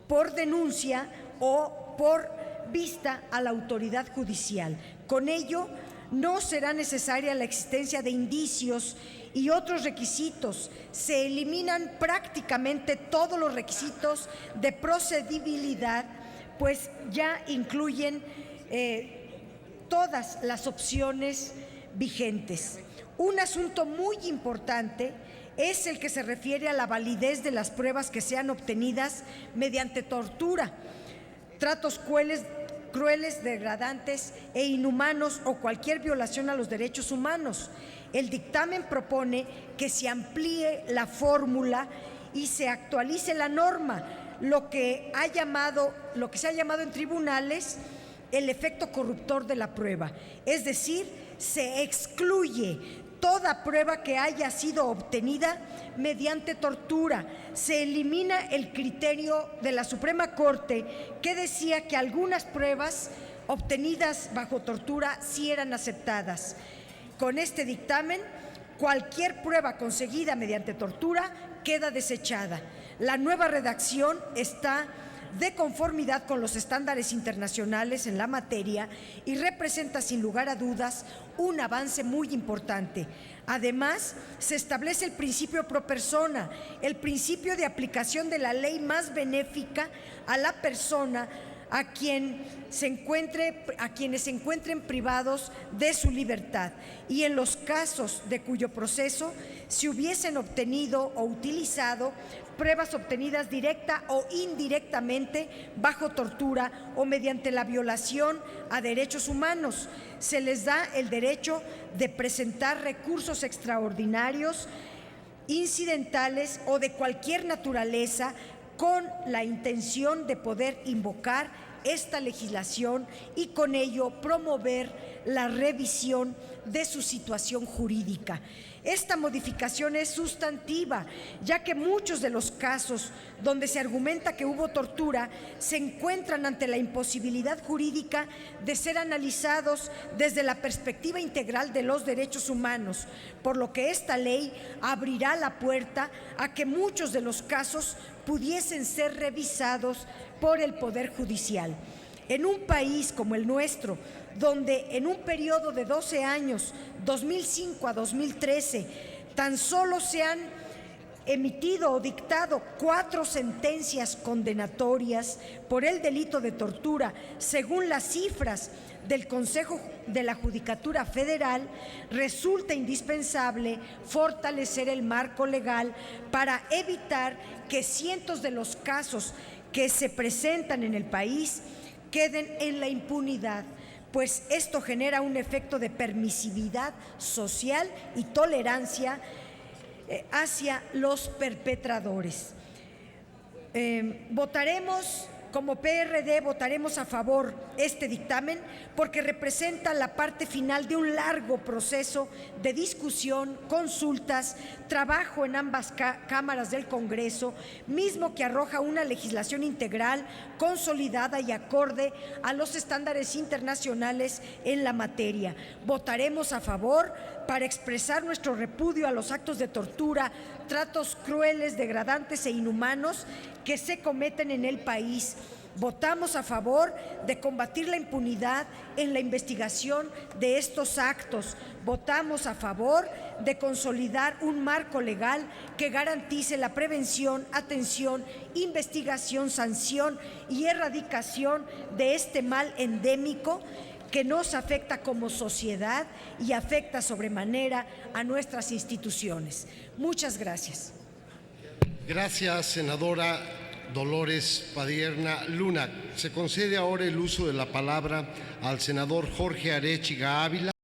por denuncia o por vista a la autoridad judicial. Con ello, no será necesaria la existencia de indicios y otros requisitos. Se eliminan prácticamente todos los requisitos de procedibilidad, pues ya incluyen todas las opciones vigentes. Un asunto muy importante es el que se refiere a la validez de las pruebas que sean obtenidas mediante tortura, tratos crueles, degradantes e inhumanos o cualquier violación a los derechos humanos. El dictamen propone que se amplíe la fórmula y se actualice la norma, lo que se ha llamado en tribunales el efecto corruptor de la prueba, es decir, se excluye toda prueba que haya sido obtenida mediante tortura. Se elimina el criterio de la Suprema Corte que decía que algunas pruebas obtenidas bajo tortura sí eran aceptadas. Con este dictamen, cualquier prueba conseguida mediante tortura queda desechada. La nueva redacción está de conformidad con los estándares internacionales en la materia y representa sin lugar a dudas un avance muy importante. Además, se establece el principio pro persona, el principio de aplicación de la ley más benéfica a la persona a quienes se encuentren privados de su libertad, y en los casos de cuyo proceso se hubiesen obtenido o utilizado pruebas obtenidas directa o indirectamente bajo tortura o mediante la violación a derechos humanos, se les da el derecho de presentar recursos extraordinarios, incidentales o de cualquier naturaleza con la intención de poder invocar esta legislación y con ello promover la revisión de su situación jurídica. Esta modificación es sustantiva, ya que muchos de los casos donde se argumenta que hubo tortura se encuentran ante la imposibilidad jurídica de ser analizados desde la perspectiva integral de los derechos humanos, por lo que esta ley abrirá la puerta a que muchos de los casos pudiesen ser revisados por el Poder Judicial. En un país como el nuestro, donde en un periodo de 12 años, 2005 a 2013, tan solo se han emitido o dictado 4 sentencias condenatorias por el delito de tortura, según las cifras del Consejo de la Judicatura Federal, resulta indispensable fortalecer el marco legal para evitar que cientos de los casos que se presentan en el país queden en la impunidad, pues esto genera un efecto de permisividad social y tolerancia hacia los perpetradores. Votaremos, como PRD, votaremos a favor este dictamen porque representa la parte final de un largo proceso de discusión, consultas, trabajo en ambas cámaras del Congreso, mismo que arroja una legislación integral, consolidada y acorde a los estándares internacionales en la materia. Votaremos a favor para expresar nuestro repudio a los actos de tortura, tratos crueles, degradantes e inhumanos que se cometen en el país. Votamos a favor de combatir la impunidad en la investigación de estos actos. Votamos a favor de consolidar un marco legal que garantice la prevención, atención, investigación, sanción y erradicación de este mal endémico que nos afecta como sociedad y afecta sobremanera a nuestras instituciones. Muchas gracias. Gracias, senadora Dolores Padierna Luna. Se concede ahora el uso de la palabra al senador Jorge Arechiga Ávila.